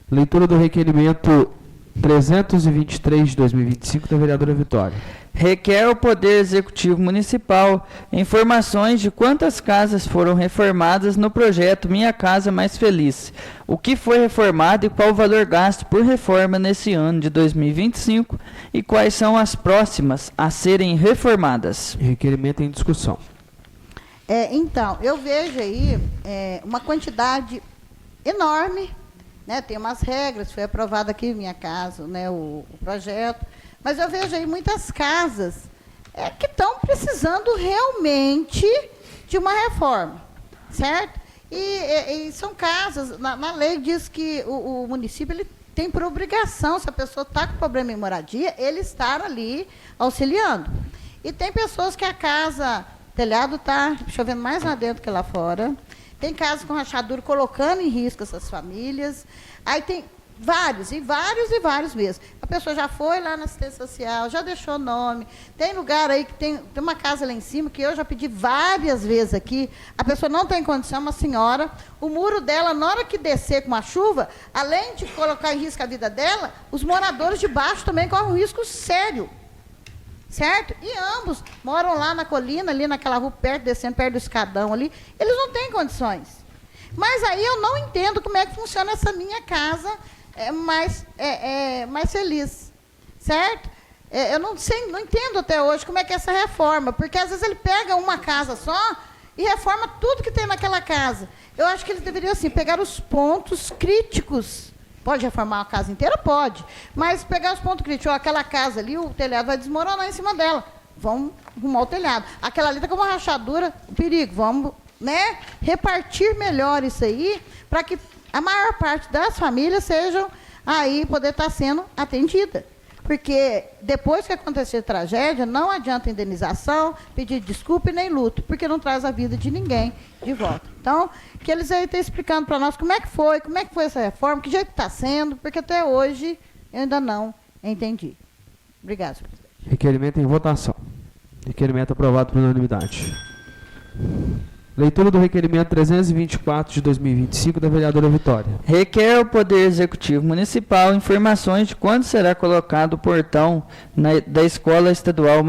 Speaker 1: Leitura do requerimento 323 de 2025 da vereadora Vitória.
Speaker 2: Requer ao Poder Executivo Municipal informações de quantas casas foram reformadas no projeto Minha Casa Mais Feliz, o que foi reformado e qual o valor gasto por reforma nesse ano de 2025 e quais são as próximas a serem reformadas.
Speaker 1: Requerimento em discussão.
Speaker 4: Então, eu vejo aí uma quantidade enorme, né? Tem umas regras, foi aprovado aqui em Minha Casa, né, o projeto, mas eu vejo aí muitas casas que estão precisando realmente de uma reforma, certo? E são casas, na lei diz que o município ele tem por obrigação, se a pessoa está com problema em moradia, ele estar ali auxiliando. E tem pessoas que a casa, o telhado está chovendo mais lá dentro que lá fora, tem casas com rachadura colocando em risco essas famílias, aí tem vários mesmo. A pessoa já foi lá na assistência social, já deixou nome. Tem lugar aí que tem uma casa lá em cima, que eu já pedi várias vezes aqui, a pessoa não tem condição, uma senhora, o muro dela, na hora que descer com uma chuva, além de colocar em risco a vida dela, os moradores de baixo também correm um risco sério. Certo? E ambos moram lá na colina, ali naquela rua, descendo perto do escadão ali, eles não têm condições. Mas aí eu não entendo como é que funciona essa Minha Casa mais feliz, certo? Eu não entendo até hoje como é que é essa reforma, porque às vezes ele pega uma casa só e reforma tudo que tem naquela casa. Eu acho que eles deveriam assim, pegar os pontos críticos. Pode reformar a casa inteira? Pode. Mas pegar os pontos críticos, aquela casa ali, o telhado vai desmoronar em cima dela. Vamos arrumar o telhado. Aquela ali está com uma rachadura, o perigo. Vamos, né, repartir melhor isso aí, para que a maior parte das famílias sejam aí, poder estar sendo atendida. Porque depois que acontecer a tragédia, não adianta indenização, pedir desculpa e nem luto, porque não traz a vida de ninguém de volta. Então, que eles aí estão explicando para nós como é que foi essa reforma, que jeito está sendo, porque até hoje eu ainda não entendi. Obrigada, senhor presidente.
Speaker 1: Requerimento em votação. Requerimento aprovado por unanimidade. Leitura do requerimento 324 de 2025 da vereadora Vitória.
Speaker 2: Requer ao Poder Executivo Municipal informações de quando será colocado o portão da Escola Estadual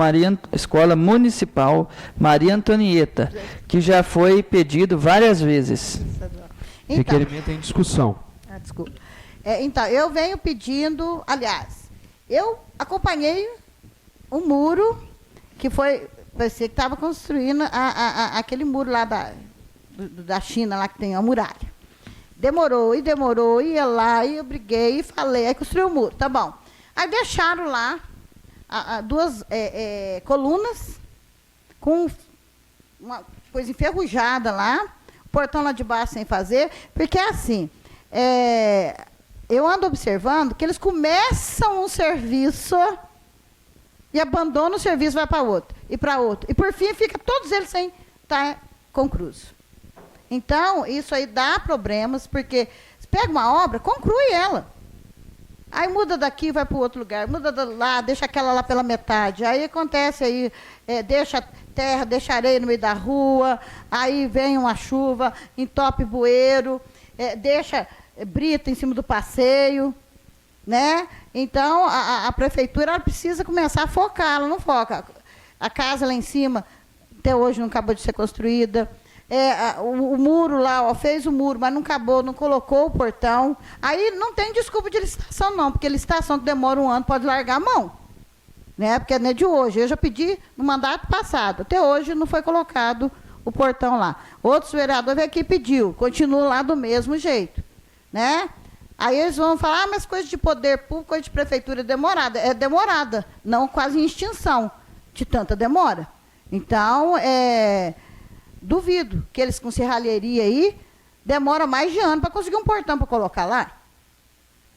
Speaker 2: Escola Municipal Maria Antonieta, que já foi pedido várias vezes.
Speaker 4: Então,
Speaker 1: requerimento em discussão.
Speaker 4: Desculpa. Então, eu venho pedindo, aliás, eu acompanhei um muro que foi... Parecia que estava construindo aquele muro lá da China, lá que tem a muralha. Demorou, ia lá, e eu briguei e falei, aí construiu o muro, tá bom. Aí deixaram lá duas colunas com uma coisa enferrujada lá, o portão lá de baixo sem fazer, porque assim, eu ando observando que eles começam um serviço e abandonam o serviço, vai para outro, e para outro. E, por fim, fica todos eles sem estar concluídos. Então, isso aí dá problemas, porque você pega uma obra, conclui ela. Aí muda daqui, vai para o outro lugar, muda lá, deixa aquela lá pela metade. Aí acontece aí, deixa terra, deixa areia no meio da rua, aí vem uma chuva, entope bueiro, deixa brita em cima do passeio, né? Então, a prefeitura ela precisa começar a focar, ela não foca. A casa lá em cima, até hoje não acabou de ser construída. O muro lá, ó, fez o muro, mas não acabou, não colocou o portão. Aí não tem desculpa de licitação, não, porque licitação que demora um ano pode largar a mão. Né? Porque não é de hoje. Eu já pedi no mandato passado. Até hoje não foi colocado o portão lá. Outros vereadores veio aqui e pediu, continua lá do mesmo jeito. Né? Aí eles vão falar, mas coisa de poder público, coisa de prefeitura é demorada. É demorada, não quase em extinção de tanta demora. Então, duvido que eles com serralheria aí demora mais de ano para conseguir um portão para colocar lá.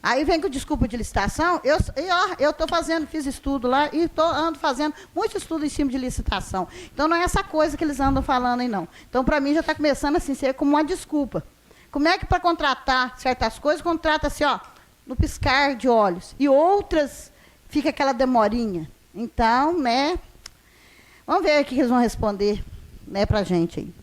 Speaker 4: Aí vem com desculpa de licitação. Eu estou fazendo, fiz estudo lá e ando fazendo muito estudo em cima de licitação. Então não é essa coisa que eles andam falando aí, não. Então, para mim, já está começando assim, ser como uma desculpa. Como é que para contratar certas coisas, contrata assim, ó, no piscar de olhos. E outras fica aquela demorinha. Então, né? Vamos ver o que eles vão responder, né, para a gente aí.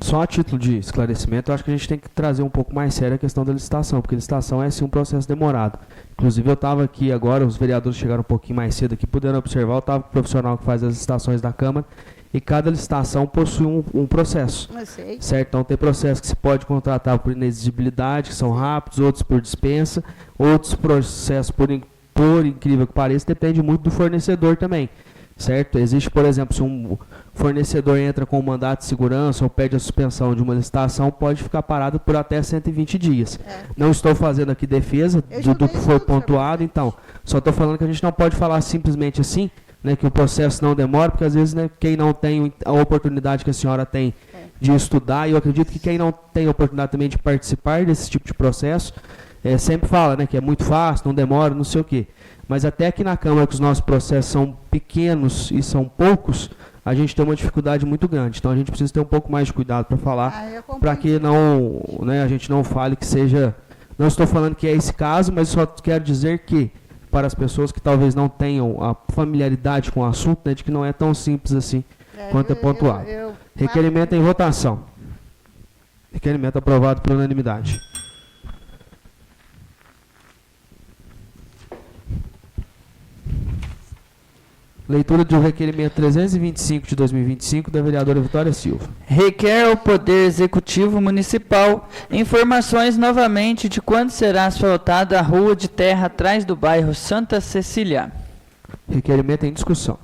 Speaker 1: Só a título de esclarecimento, eu acho que a gente tem que trazer um pouco mais sério a questão da licitação, porque licitação é sim um processo demorado. Inclusive eu estava aqui agora, os vereadores chegaram um pouquinho mais cedo aqui, puderam observar, eu estava com o profissional que faz as licitações da Câmara, e cada licitação possui um processo.
Speaker 4: Eu sei.
Speaker 1: Certo? Então tem processos que se pode contratar por inexigibilidade, que são rápidos, outros por dispensa, outros processos, por incrível que pareça, depende muito do fornecedor também. Certo? Existe, por exemplo, se um fornecedor entra com um mandato de segurança ou pede a suspensão de uma licitação, pode ficar parado por até 120 dias. Não estou fazendo aqui defesa do que foi pontuado, então, só estou falando que a gente não pode falar simplesmente assim, né, que o processo não demora, porque às vezes, né, quem não tem a oportunidade que a senhora tem de estudar, e eu acredito que quem não tem a oportunidade também de participar desse tipo de processo, sempre fala, né, que é muito fácil, não demora, não sei o quê. Mas até aqui na Câmara, que os nossos processos são pequenos e são poucos, a gente tem uma dificuldade muito grande. Então a gente precisa ter um pouco mais de cuidado para falar, para que não, né, a gente não fale que seja... Não estou falando que é esse caso, mas só quero dizer que, para as pessoas que talvez não tenham a familiaridade com o assunto, né, de que não é tão simples assim quanto é pontuado. Requerimento em votação. Requerimento aprovado por unanimidade. Leitura do requerimento 325 de 2025 da vereadora Vitória Silva.
Speaker 2: Requer ao Poder Executivo Municipal informações novamente de quando será asfaltada a rua de terra atrás do bairro Santa Cecília.
Speaker 1: Requerimento em discussão.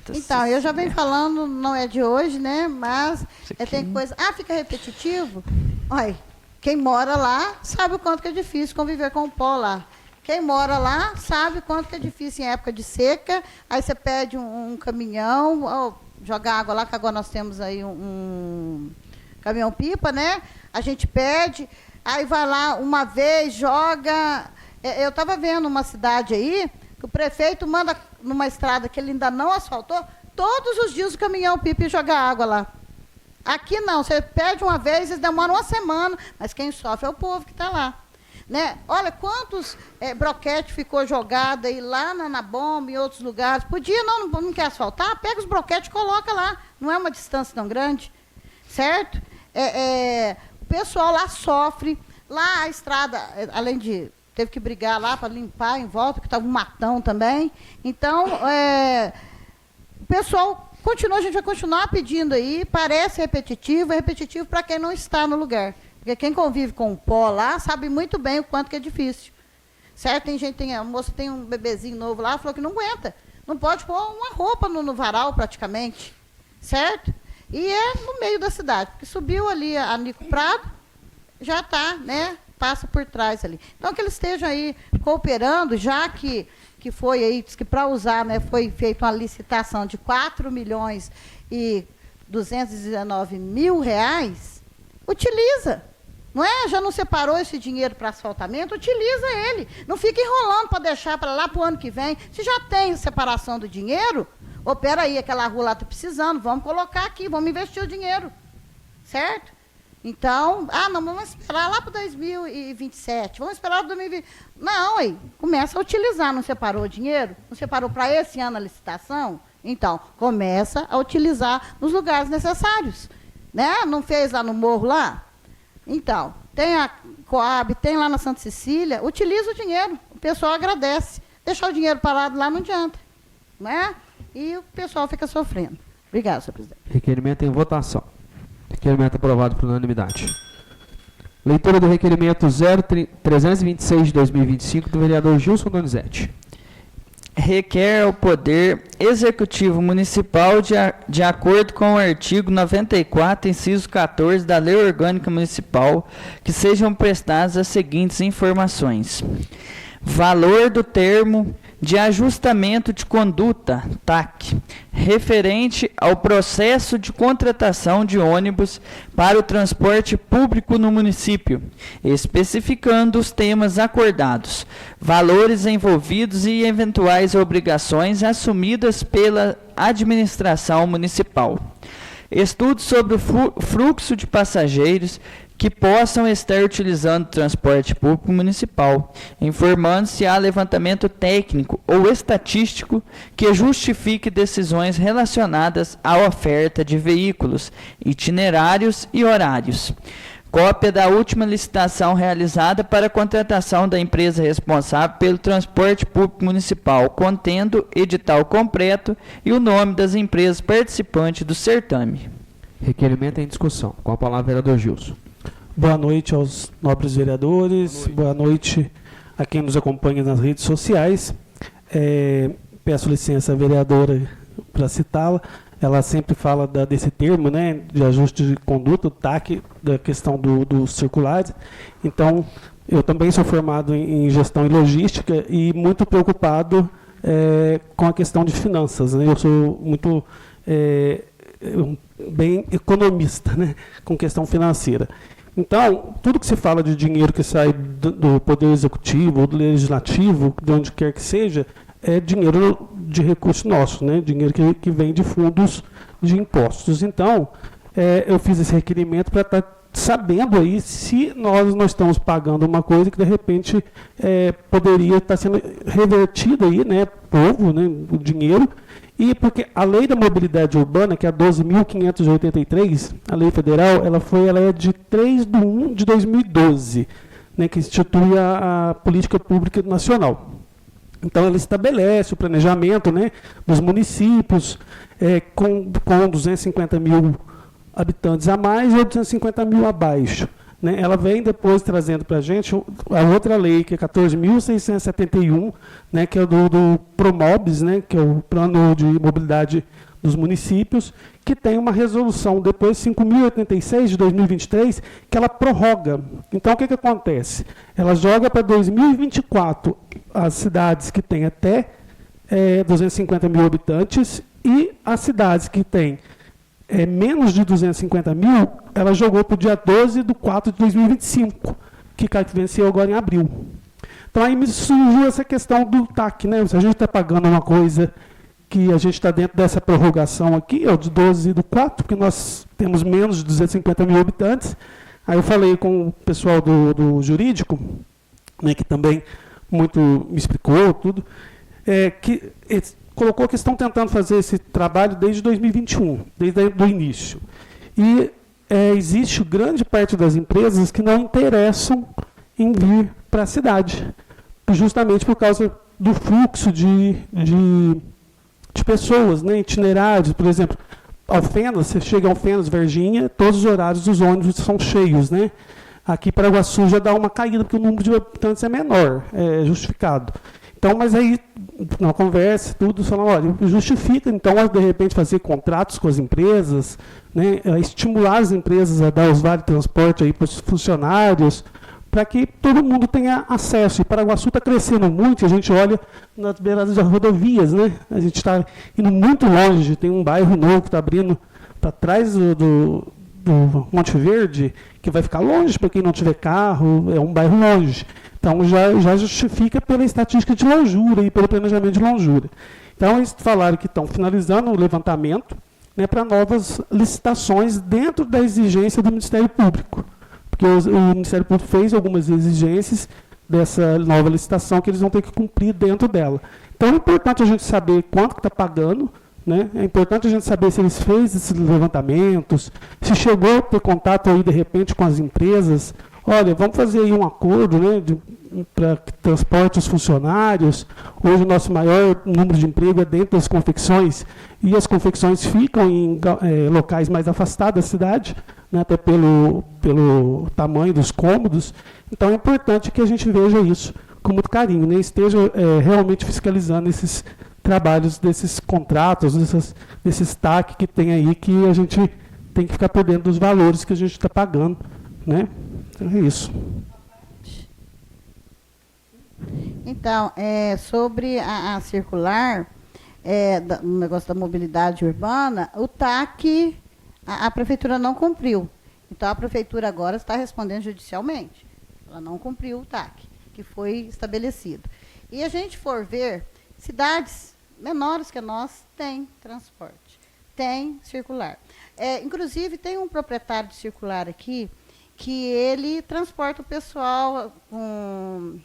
Speaker 4: Então, eu já venho falando, não é de hoje, né? Mas tem coisa... fica repetitivo? Olha, quem mora lá sabe o quanto que é difícil conviver com o pó lá. Quem mora lá sabe quanto que é difícil em época de seca. Aí você pede um caminhão, joga água lá, que agora nós temos aí um caminhão-pipa, né? A gente pede, aí vai lá uma vez, joga... Eu estava vendo uma cidade aí, que o prefeito manda numa estrada que ele ainda não asfaltou, todos os dias o caminhão-pipa joga água lá. Aqui não, você pede uma vez, eles demoram uma semana, mas quem sofre é o povo que está lá. Né? Olha, quantos broquete ficou jogado aí lá na bomba, em outros lugares. Podia, não quer asfaltar? Pega os broquetes e coloca lá. Não é uma distância tão grande. Certo? O pessoal lá sofre. Lá a estrada, além de... Teve que brigar lá para limpar em volta, que estava um matão também. Então, o pessoal continua, a gente vai continuar pedindo aí. Parece repetitivo, é repetitivo para quem não está no lugar. Porque quem convive com o pó lá sabe muito bem o quanto que é difícil. Certo? A moça tem um bebezinho novo lá, falou que não aguenta. Não pode pôr uma roupa no varal, praticamente. Certo? E é no meio da cidade. Porque subiu ali a Nico Prado, já está, né? Passa por trás ali. Então, que eles estejam aí cooperando, já que foi aí, diz que para usar, né, foi feita uma licitação de R$4.219.000, utiliza. Não é? Já não separou esse dinheiro para asfaltamento? Utiliza ele. Não fica enrolando para deixar para lá para o ano que vem. Se já tem separação do dinheiro, peraí, aquela rua lá está precisando, vamos colocar aqui, vamos investir o dinheiro. Certo? Então, não, vamos esperar lá para 2027, vamos esperar para 2020. Não, aí, começa a utilizar, não separou o dinheiro? Não separou para esse ano a licitação? Então, começa a utilizar nos lugares necessários. Né? Não fez lá no morro lá? Então, tem a Coab, tem lá na Santa Cecília, utiliza o dinheiro, o pessoal agradece. Deixar o dinheiro parado lá não adianta. Não é? E o pessoal fica sofrendo. Obrigada, senhor presidente.
Speaker 1: Requerimento em votação. Requerimento aprovado por unanimidade. Leitura do requerimento 0326 de 2025 do vereador Gilson Donizete.
Speaker 2: Requer ao Poder Executivo Municipal, de acordo com o artigo 94, inciso 14 da Lei Orgânica Municipal, que sejam prestadas as seguintes informações. Valor do termo de ajustamento de conduta, TAC, referente ao processo de contratação de ônibus para o transporte público no município, especificando os temas acordados, valores envolvidos e eventuais obrigações assumidas pela administração municipal. Estudo sobre o fluxo de passageiros que possam estar utilizando o transporte público municipal, informando se há levantamento técnico ou estatístico que justifique decisões relacionadas à oferta de veículos, itinerários e horários. Cópia da última licitação realizada para a contratação da empresa responsável pelo transporte público municipal, contendo edital completo e o nome das empresas participantes do certame.
Speaker 1: Requerimento em discussão. Com a palavra, vereador Gilson.
Speaker 6: Boa noite aos nobres vereadores, boa noite a quem nos acompanha nas redes sociais. Peço licença à vereadora para citá-la. Ela sempre fala desse termo, né, de ajuste de conduta, o TAC, da questão dos circulares. Então, eu também sou formado em gestão e logística e muito preocupado com a questão de finanças, né? Eu sou muito bem economista, né, com questão financeira. Então, tudo que se fala de dinheiro que sai do Poder Executivo ou do Legislativo, de onde quer que seja, é dinheiro de recurso nosso, né? Dinheiro que vem de fundos de impostos. Então, eu fiz esse requerimento para estar sabendo aí se nós não estamos pagando uma coisa que, de repente, poderia estar sendo revertida aí, né, povo, né, o dinheiro. E porque a lei da mobilidade urbana, que é a 12.583, a lei federal, ela é de 3/1 de 2012, né, que institui a política pública nacional. Então, ela estabelece o planejamento, né, dos municípios com 250 mil habitantes a mais ou 250 mil abaixo. Né? Ela vem depois trazendo para a gente a outra lei, que é 14.671, né, que é do Promobis, né, que é o Plano de Mobilidade dos Municípios, que tem uma resolução, depois 5.086 de 2023, que ela prorroga. Então, o que acontece? Ela joga para 2024 as cidades que têm até 250 mil habitantes e as cidades que têm menos de 250 mil, ela jogou para o dia 12/4 de 2025, que venceu agora em abril. Então, aí me surgiu essa questão do TAC, né? Se a gente está pagando uma coisa que a gente está dentro dessa prorrogação aqui, de 12/4, porque nós temos menos de 250 mil habitantes. Aí eu falei com o pessoal do jurídico, né, que também muito me explicou tudo, que colocou que estão tentando fazer esse trabalho desde 2021, desde o início. E existe grande parte das empresas que não interessam em vir para a cidade, justamente por causa do fluxo de pessoas, né, itinerários. Por exemplo, Alfenas, você chega a Alfenas, Varginha, todos os horários dos ônibus são cheios, né? Aqui para Paraguaçu já dá uma caída, porque o número de habitantes é menor, é justificado. Então, mas aí, na conversa, tudo, falam, olha, justifica, então, de repente, fazer contratos com as empresas, né, estimular as empresas a dar os vale transporte aí para os funcionários, para que todo mundo tenha acesso. E Paraguaçu está crescendo muito, a gente olha nas beiradas das rodovias, né? A gente está indo muito longe, tem um bairro novo que está abrindo para trás do Monte Verde, que vai ficar longe para quem não tiver carro, é um bairro longe. Então, já justifica pela estatística de longura e pelo planejamento de longura. Então, eles falaram que estão finalizando o levantamento, né, para novas licitações dentro da exigência do Ministério Público. Porque o Ministério Público fez algumas exigências dessa nova licitação que eles vão ter que cumprir dentro dela. Então, é importante a gente saber quanto que está pagando, né? É importante a gente saber se eles fez esses levantamentos, se chegou a ter contato aí, de repente, com as empresas. Olha, vamos fazer aí um acordo, né, para que transporte os funcionários. Hoje o nosso maior número de emprego é dentro das confecções, e as confecções ficam em locais mais afastados da cidade, né, até pelo tamanho dos cômodos. Então é importante que a gente veja isso com muito carinho, né, esteja realmente fiscalizando esses trabalhos, desses contratos, desses TAC que tem aí, que a gente tem que ficar por dentro dos valores que a gente está pagando, né? Então é isso.
Speaker 4: Então, sobre a circular, no negócio da mobilidade urbana, o TAC, a prefeitura não cumpriu. Então, a prefeitura agora está respondendo judicialmente. Ela não cumpriu o TAC, que foi estabelecido. E a gente for ver, cidades menores que nós têm transporte, tem circular. Inclusive, tem um proprietário de circular aqui, que ele transporta o pessoal com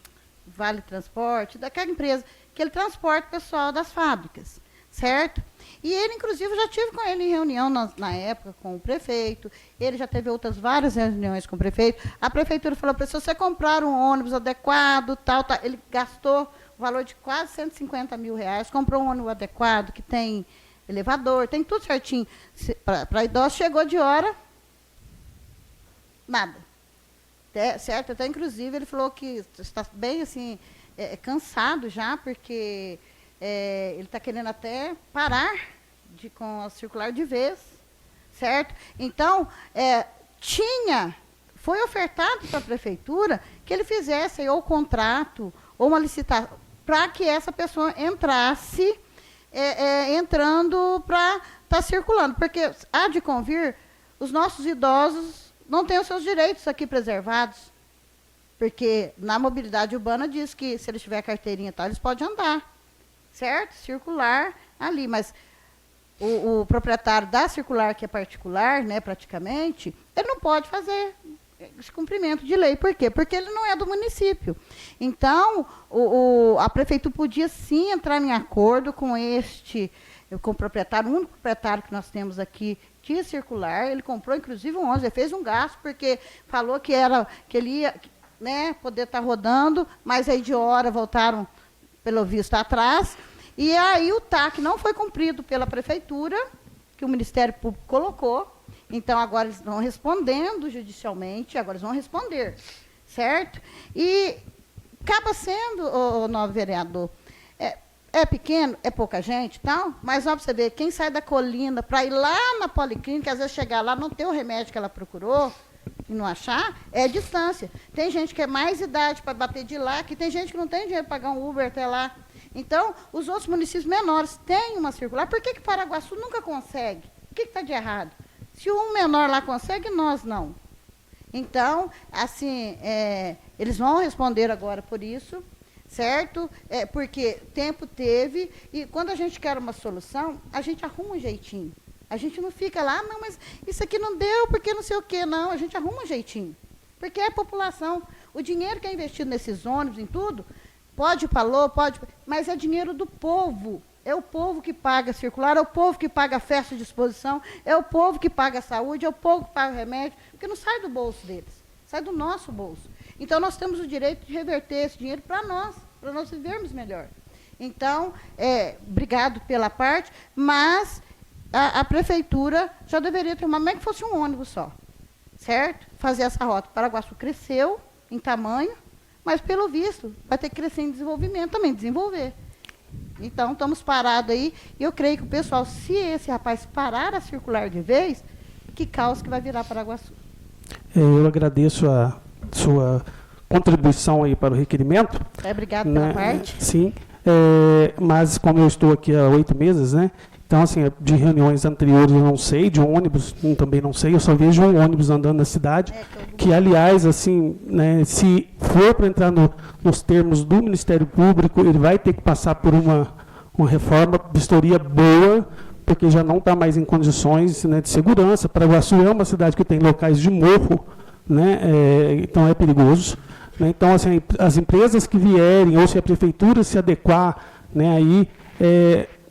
Speaker 4: Vale Transporte, daquela empresa, que ele transporta o pessoal das fábricas, certo? E ele, inclusive, eu já tive com ele em reunião na época com o prefeito, ele já teve várias reuniões com o prefeito. A prefeitura falou para ele, se você comprar um ônibus adequado, tal, ele gastou o valor de quase 150 mil reais, comprou um ônibus adequado, que tem elevador, tem tudo certinho. Para idosos, chegou de hora, nada. Certo? Até, inclusive, ele falou que está bem, assim, cansado já, porque ele está querendo até parar com a circular de vez, certo? Então, foi ofertado para a prefeitura que ele fizesse aí, ou contrato, ou uma licitação, para que essa pessoa entrasse, entrando para estar circulando. Porque há de convir, os nossos idosos não têm os seus direitos aqui preservados. Porque na mobilidade urbana diz que se eles tiverem carteirinha e tal, eles podem andar, certo? Circular ali, mas o proprietário da circular, que é particular, né, praticamente, ele não pode fazer esse cumprimento de lei. Por quê? Porque ele não é do município. Então, a prefeitura podia sim entrar em acordo com o proprietário, o único proprietário que nós temos aqui de circular. Ele comprou, inclusive, um ônibus, ele fez um gasto, porque falou que ele ia, né, poder estar rodando, mas aí de hora voltaram, pelo visto, atrás. E aí o TAC não foi cumprido pela prefeitura, que o Ministério Público colocou. Então, agora eles estão respondendo judicialmente, agora eles vão responder, certo? E acaba sendo, o novo vereador, é pequeno, é pouca gente, tal, mas ó, para você ver, quem sai da colina para ir lá na policlínica, às vezes chegar lá, não ter o remédio que ela procurou e não achar, é distância. Tem gente que é mais idade para bater de lá, que tem gente que não tem dinheiro para pagar um Uber até lá. Então, os outros municípios menores têm uma circular. Por que Paraguaçu nunca consegue? O que está de errado? Se um menor lá consegue, nós não. Então, assim, eles vão responder agora por isso, certo? Porque tempo teve, e quando a gente quer uma solução, a gente arruma um jeitinho. A gente não fica lá, não, mas isso aqui não deu, porque não sei o quê, não. A gente arruma um jeitinho. Porque é a população. O dinheiro que é investido nesses ônibus, em tudo, pode ir para LOA, mas é dinheiro do povo. É o povo que paga circular, é o povo que paga a festa de exposição, é o povo que paga a saúde, é o povo que paga o remédio, porque não sai do bolso deles, sai do nosso bolso. Então, nós temos o direito de reverter esse dinheiro para nós vivermos melhor. Então, obrigado pela parte, mas a prefeitura já deveria ter mesmo que fosse um ônibus só, certo? Fazer essa rota. Paraguaçu cresceu em tamanho, mas, pelo visto, vai ter que crescer em desenvolvimento também, desenvolver. Então, estamos parados aí, e eu creio que o pessoal, se esse rapaz parar a circular de vez, que caos que vai virar Paraguaçu.
Speaker 6: Eu agradeço a sua contribuição aí para o requerimento.
Speaker 4: Obrigado pela parte.
Speaker 6: Sim, mas como eu estou aqui há 8 meses, né, Então, assim, de reuniões anteriores eu não sei, de ônibus também não sei, eu só vejo um ônibus andando na cidade, que, aliás, assim, né, se for para entrar nos termos do Ministério Público, ele vai ter que passar por uma reforma, vistoria boa, porque já não está mais em condições, né, de segurança. Paraguaçu é uma cidade que tem locais de morro, né, então é perigoso. Né, então, assim, as empresas que vierem, ou se a prefeitura se adequar, né, aí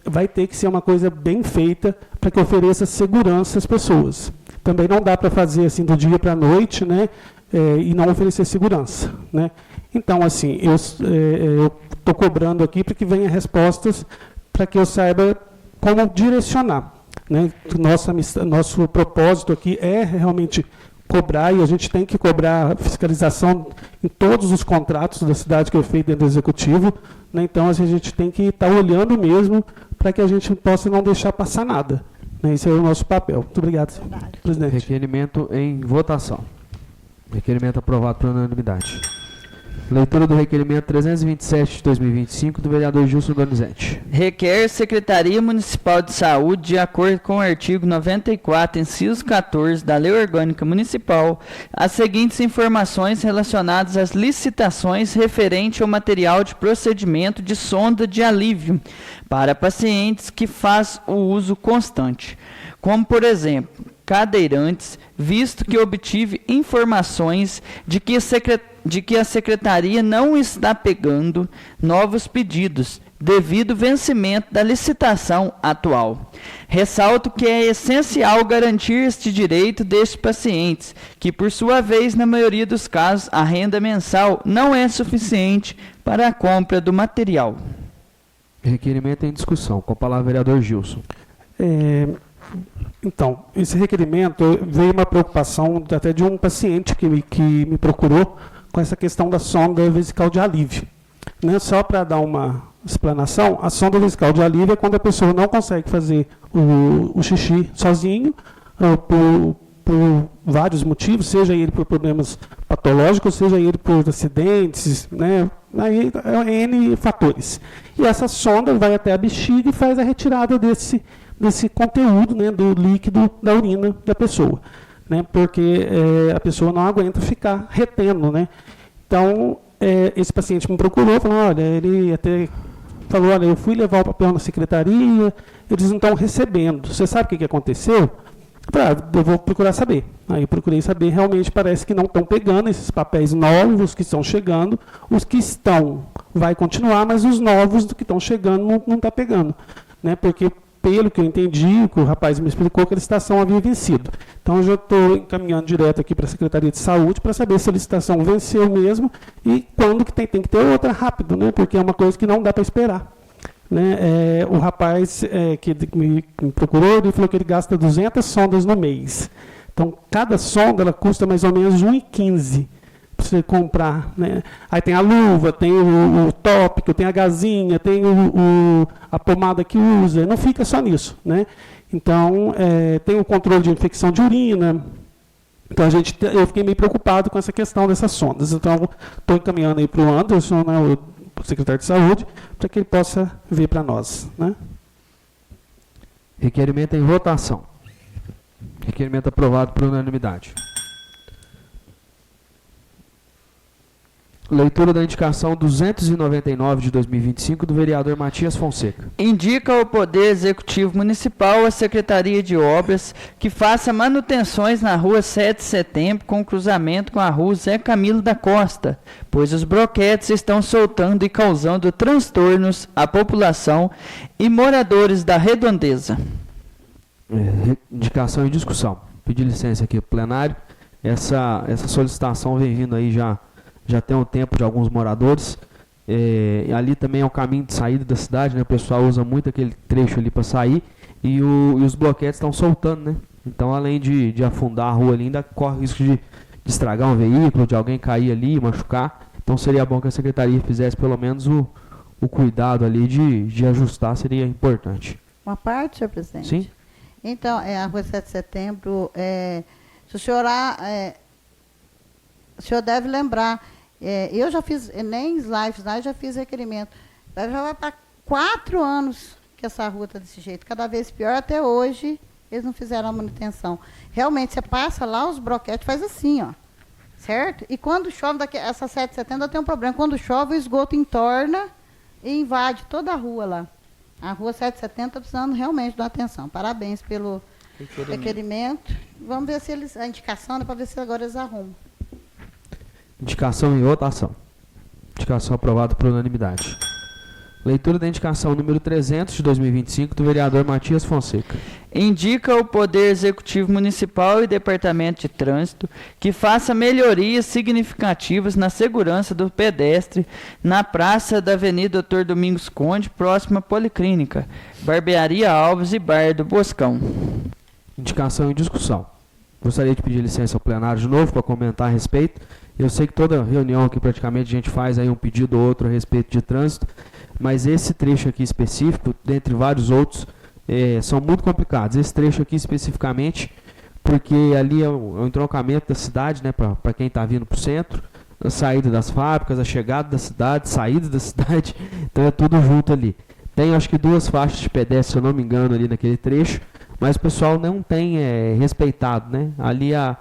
Speaker 6: vai ter que ser uma coisa bem feita para que ofereça segurança às pessoas. Também não dá para fazer assim do dia para a noite, né, e não oferecer segurança. Né. Então, assim, eu estou cobrando aqui para que venham respostas para que eu saiba como direcionar. Né. Nosso propósito aqui é realmente cobrar, e a gente tem que cobrar fiscalização em todos os contratos da cidade que é feito dentro do Executivo. Né. Então, assim, a gente tem que estar olhando mesmo para que a gente possa não deixar passar nada. Né. Esse é o nosso papel. Muito obrigado, senhor presidente.
Speaker 1: Requerimento em votação. Requerimento aprovado por unanimidade. Leitura do requerimento 327 de 2025 do vereador Gilson Donizete.
Speaker 2: Requer Secretaria Municipal de Saúde, de acordo com o artigo 94, inciso 14 da Lei Orgânica Municipal, as seguintes informações relacionadas às licitações referente ao material de procedimento de sonda de alívio para pacientes que faz o uso constante, como, por exemplo, cadeirantes, visto que obtive informações de que a Secretaria não está pegando novos pedidos, devido ao vencimento da licitação atual. Ressalto que é essencial garantir este direito destes pacientes, que, por sua vez, na maioria dos casos, a renda mensal não é suficiente para a compra do material.
Speaker 1: Requerimento em discussão. Com a palavra, vereador Gilson.
Speaker 6: Então, esse requerimento veio uma preocupação até de um paciente que me procurou com essa questão da sonda vesical de alívio. Né? Só para dar uma explanação, a sonda vesical de alívio é quando a pessoa não consegue fazer o xixi sozinho, por vários motivos, seja ele por problemas patológicos, seja ele por acidentes, né? Aí é N fatores. E essa sonda vai até a bexiga e faz a retirada desse conteúdo, né, do líquido da urina da pessoa, né, porque a pessoa não aguenta ficar retendo, né. Então, esse paciente me procurou, falou, olha, ele até falou, olha, eu fui levar o papel na secretaria, eles não estão recebendo. Você sabe o que aconteceu? Eu vou procurar saber. Aí eu procurei saber, realmente parece que não estão pegando esses papéis novos que estão chegando, os que estão vai continuar, mas os novos do que estão chegando não está pegando, né, porque pelo que eu entendi, que o rapaz me explicou, que a licitação havia vencido. Então, eu já estou encaminhando direto aqui para a Secretaria de Saúde para saber se a licitação venceu mesmo e quando que tem que ter outra rápido, né? Porque é uma coisa que não dá para esperar. Né? O rapaz que me procurou, ele falou que ele gasta 200 sondas no mês. Então, cada sonda ela custa mais ou menos R$ 1,15 para você comprar, né? Aí tem a luva, tem o tópico, tem a gazinha, tem a pomada que usa, não fica só nisso, né? Então, tem o controle de infecção de urina. Então, eu fiquei meio preocupado com essa questão dessas sondas. Então, estou encaminhando aí para o Anderson, né, o secretário de Saúde, para que ele possa ver para nós, né?
Speaker 1: Requerimento em votação. Requerimento aprovado por unanimidade. Leitura da indicação 299 de 2025 do vereador Matias Fonseca.
Speaker 2: Indica ao Poder Executivo Municipal a Secretaria de Obras que faça manutenções na rua 7 de Setembro com cruzamento com a rua Zé Camilo da Costa, pois os broquetes estão soltando e causando transtornos à população e moradores da redondeza.
Speaker 1: Indicação em discussão. Pedir licença aqui para o plenário. Essa solicitação vem vindo aí já tem um tempo de alguns moradores. Ali também é o caminho de saída da cidade, né? O pessoal usa muito aquele trecho ali para sair e os bloquetes estão soltando, né? Então, além de afundar a rua ali, ainda corre o risco de estragar um veículo, de alguém cair ali, machucar. Então, seria bom que a secretaria fizesse pelo menos o cuidado ali de ajustar, seria importante.
Speaker 4: Uma parte, senhor presidente?
Speaker 1: Sim.
Speaker 4: Então, a rua 7 de Setembro, se o senhor deve lembrar, eu já fiz, nem lives lá, eu já fiz requerimento. Já vai para 4 anos que que essa rua está desse jeito? Cada vez pior, até hoje eles não fizeram a manutenção. Realmente, você passa lá, os broquetes faz assim, ó. Certo? E quando chove, essa 7 de setembro tem um problema. Quando chove, o esgoto entorna e invade toda a rua lá. A rua 7 de setembro está precisando realmente dar atenção. Parabéns pelo requerimento. Vamos ver se eles... A indicação, para ver se agora eles arrumam.
Speaker 1: Indicação em votação. Indicação aprovada por unanimidade. Leitura da indicação número 300 de 2025 do vereador Matias Fonseca.
Speaker 2: Indica o Poder Executivo Municipal e Departamento de Trânsito que faça melhorias significativas na segurança do pedestre na praça da Avenida Dr. Domingos Conde, próxima à Policlínica, Barbearia Alves e Bar do Boscão.
Speaker 1: Indicação em discussão. Gostaria de pedir licença ao plenário de novo para comentar a respeito. Eu sei que toda reunião aqui praticamente a gente faz aí um pedido ou outro a respeito de trânsito, mas esse trecho aqui específico, dentre vários outros, são muito complicados. Esse trecho aqui especificamente, porque ali é o entroncamento da cidade, né, para quem está vindo para o centro, a saída das fábricas, a chegada da cidade, saída da cidade, então é tudo junto ali. Tem acho que 2 faixas de pedestre, se eu não me engano, ali naquele trecho, mas o pessoal não tem respeitado, né? Ali a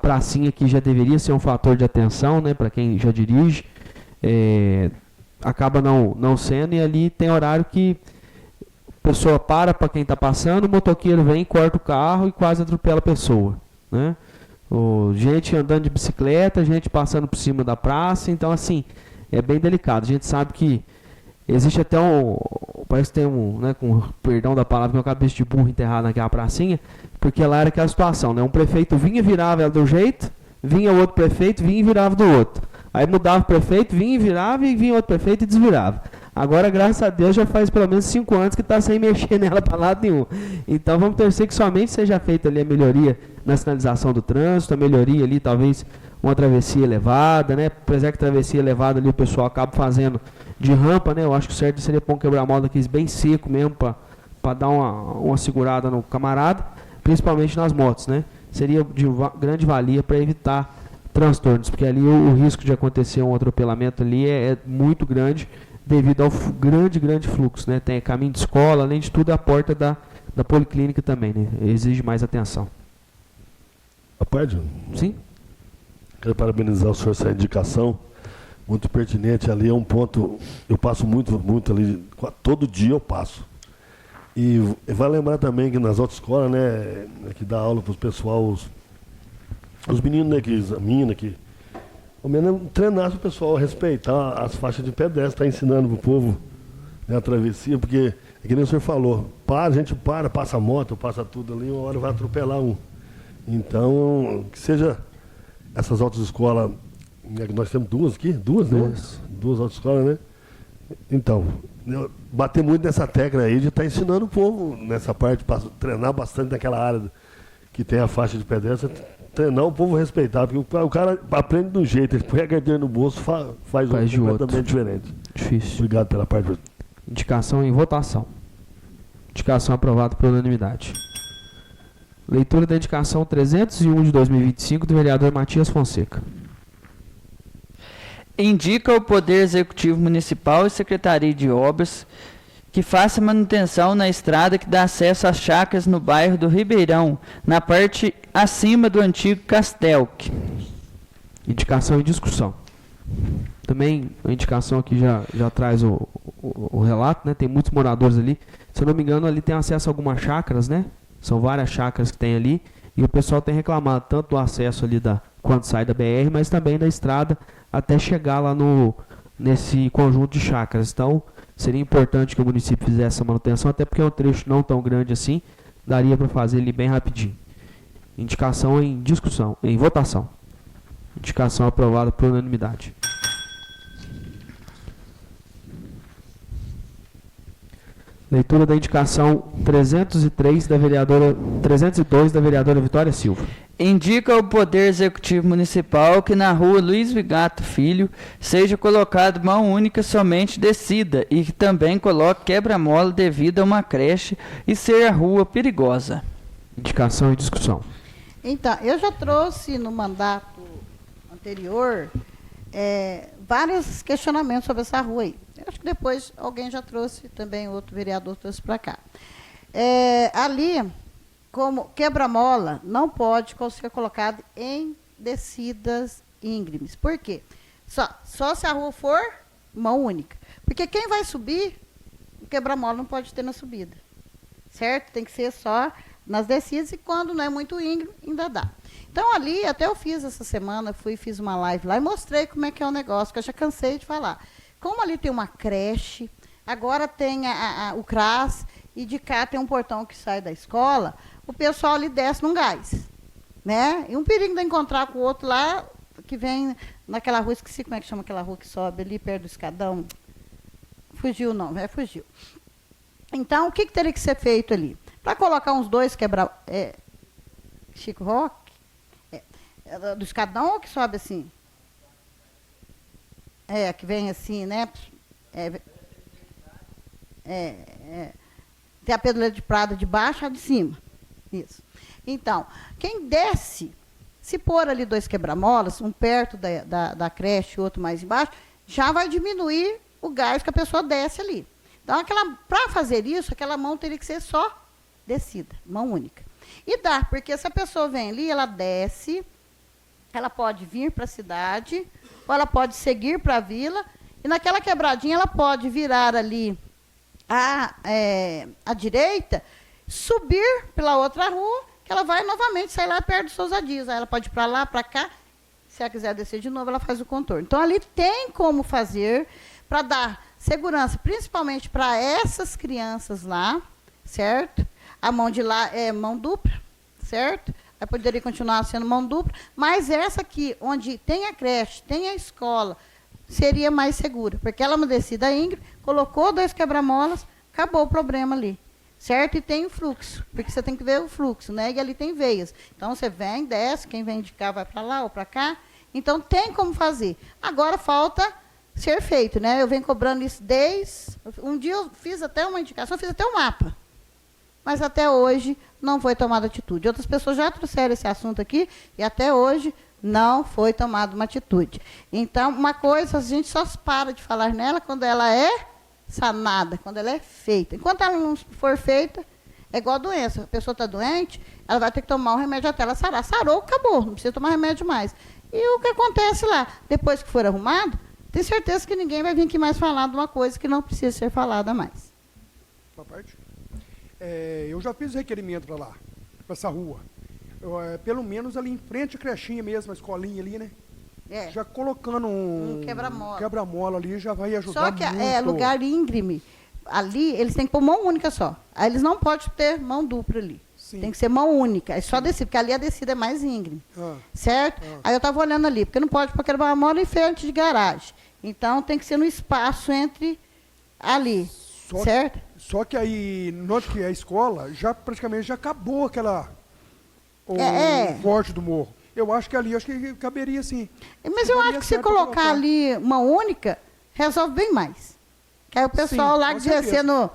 Speaker 1: pracinha que já deveria ser um fator de atenção, né, para quem já dirige, acaba não sendo, e ali tem horário que a pessoa para quem está passando, o motoqueiro vem, corta o carro e quase atropela a pessoa, né? Gente andando de bicicleta, gente passando por cima da praça, então assim, é bem delicado. A gente sabe que existe até parece que tem né, com perdão da palavra, uma cabeça de burro enterrada naquela pracinha, porque lá era aquela situação, né? Um prefeito vinha e virava ela do jeito, vinha o outro prefeito, vinha e virava do outro. Aí mudava o prefeito, vinha e virava, e vinha outro prefeito e desvirava. Agora, graças a Deus, já faz pelo menos 5 anos que está sem mexer nela para lado nenhum. Então vamos torcer que somente seja feita ali a melhoria na sinalização do trânsito, a melhoria ali, talvez uma travessia elevada, né? Apesar que travessia elevada ali o pessoal acaba fazendo de rampa, né? Eu acho que o certo seria pôr um quebra-mola daqueles bem seco mesmo, para dar uma segurada no camarada, principalmente nas motos, né? Seria de grande valia para evitar transtornos, porque ali o risco de acontecer um atropelamento ali é muito grande, devido ao grande fluxo, né? Tem caminho de escola, além de tudo a porta da policlínica também, né? Exige mais atenção.
Speaker 7: Rapaz,
Speaker 1: Sim?
Speaker 7: quero parabenizar o senhor essa indicação, muito pertinente. Ali é um ponto, eu passo muito ali, todo dia eu passo. E vai lembrar também que nas autoescolas, né, que dá aula para o pessoal, os meninos, né, que examinam, que ao menos treinar o pessoal a respeitar as faixas de pedestre, está ensinando para o povo, né, a travessia, porque, é que nem o senhor falou, a gente passa moto, passa tudo ali, uma hora vai atropelar um. Então, que seja essas autoescolas, né, nós temos 2 aqui, 2, né? 2 autoescolas, né? Então, bater muito nessa tecla aí de estar ensinando o povo nessa parte, treinar bastante naquela área que tem a faixa de pedestre, treinar o povo a respeitar, porque o cara aprende de um jeito, ele põe a carteira no bolso, faz outro completamente diferente.
Speaker 1: Difícil.
Speaker 7: Obrigado pela parte.
Speaker 1: Indicação em votação. Indicação aprovada por unanimidade. Leitura da indicação 301 de 2025 do vereador Matias Fonseca.
Speaker 2: Indica o Poder Executivo Municipal e Secretaria de Obras que faça manutenção na estrada que dá acesso às chácaras no bairro do Ribeirão, na parte acima do antigo Castelc.
Speaker 1: Indicação em discussão. Também a indicação aqui já traz o relato, né? Tem muitos moradores ali. Se eu não me engano, ali tem acesso a algumas chácaras, né? São várias chácaras que tem ali. E o pessoal tem reclamado tanto do acesso ali quando sai da BR, mas também da estrada até chegar lá nesse conjunto de chácaras. Então, seria importante que o município fizesse essa manutenção, até porque é um trecho não tão grande assim, daria para fazer ele bem rapidinho. Indicação em discussão, em votação. Indicação aprovada por unanimidade. Leitura da indicação 302 da vereadora Vitória Silva.
Speaker 2: Indica o Poder Executivo Municipal que na rua Luiz Vigato Filho seja colocado mão única somente descida e que também coloque quebra-mola devido a uma creche e ser a rua perigosa.
Speaker 1: Indicação em discussão.
Speaker 4: Então, eu já trouxe no mandato anterior vários questionamentos sobre essa rua aí. Eu acho que depois alguém já trouxe, também outro vereador trouxe para cá. Ali, como quebra-mola, não pode ser colocado em descidas íngremes. Por quê? Só se a rua for mão única. Porque quem vai subir, o quebra-mola não pode ter na subida. Certo? Tem que ser só nas descidas e quando não é muito íngreme, ainda dá. Então, ali, até eu fiz essa semana, fiz uma live lá e mostrei como é que é o negócio, que eu já cansei de falar. Como ali tem uma creche, agora tem o CRAS, e de cá tem um portão que sai da escola, o pessoal ali desce num gás. Né? E um perigo de encontrar com o outro lá, que vem naquela rua, esqueci como é que chama aquela rua que sobe ali perto do escadão. Fugiu não, fugiu. Então, o que teria que ser feito ali? Para colocar uns 2 Chico Roque, do escadão que sobe assim? Que vem assim, né? Tem a Pedreira de Prada de baixo, a de cima. Isso. Então, quem desce, se pôr ali 2 quebra-molas, um perto da creche e outro mais embaixo, já vai diminuir o gás que a pessoa desce ali. Então, para fazer isso, aquela mão teria que ser só descida, mão única. E dá, porque se a pessoa vem ali, ela desce, ela pode vir para a cidade, ou ela pode seguir para a vila, e naquela quebradinha ela pode virar ali à direita, subir pela outra rua, que ela vai novamente sair lá perto dos Souza Dias. Aí ela pode ir para lá, para cá. Se ela quiser descer de novo, ela faz o contorno. Então, ali tem como fazer para dar segurança, principalmente para essas crianças lá, certo? A mão de lá é mão dupla, certo? Aí poderia continuar sendo mão dupla, mas essa aqui, onde tem a creche, tem a escola, seria mais segura, porque ela é uma descida íngreme, colocou 2 quebra-molas, acabou o problema ali, certo? E tem o fluxo, porque você tem que ver o fluxo, né? E ali tem veias. Então, você vem, desce, quem vem de cá vai para lá ou para cá. Então, tem como fazer. Agora, falta ser feito, né? Eu venho cobrando isso desde... Um dia eu fiz até uma indicação, eu fiz até um mapa. Mas até hoje não foi tomada atitude. Outras pessoas já trouxeram esse assunto aqui e até hoje não foi tomada uma atitude. Então, uma coisa, a gente só para de falar nela quando ela é sanada, quando ela é feita. Enquanto ela não for feita, é igual a doença. A pessoa está doente, ela vai ter que tomar um remédio até ela sarar. Sarou, acabou, não precisa tomar remédio mais. E o que acontece lá? Depois que for arrumado, tenho certeza que ninguém vai vir aqui mais falar de uma coisa que não precisa ser falada mais.
Speaker 5: Uma parte? Eu já fiz requerimento para lá, para essa rua. Pelo menos ali em frente à crechinha mesmo, a escolinha ali, né? Já colocando um quebra-mola ali, já vai ajudar muito.
Speaker 4: Só que lugar íngreme. Ali, eles têm que pôr mão única só. Aí eles não podem ter mão dupla ali. Sim. Tem que ser mão única. É só descer, porque ali a descida é mais íngreme. Certo? Aí eu estava olhando ali, porque não pode pôr quebra-mola em frente de garagem. Então, tem que ser no espaço entre ali. Certo?
Speaker 5: Só que aí, note que a escola praticamente já acabou aquela... O forte do morro. Eu acho que ali, caberia sim.
Speaker 4: Mas eu acho que se colocar ali mão única, resolve bem mais. Que aí o pessoal lá descendo,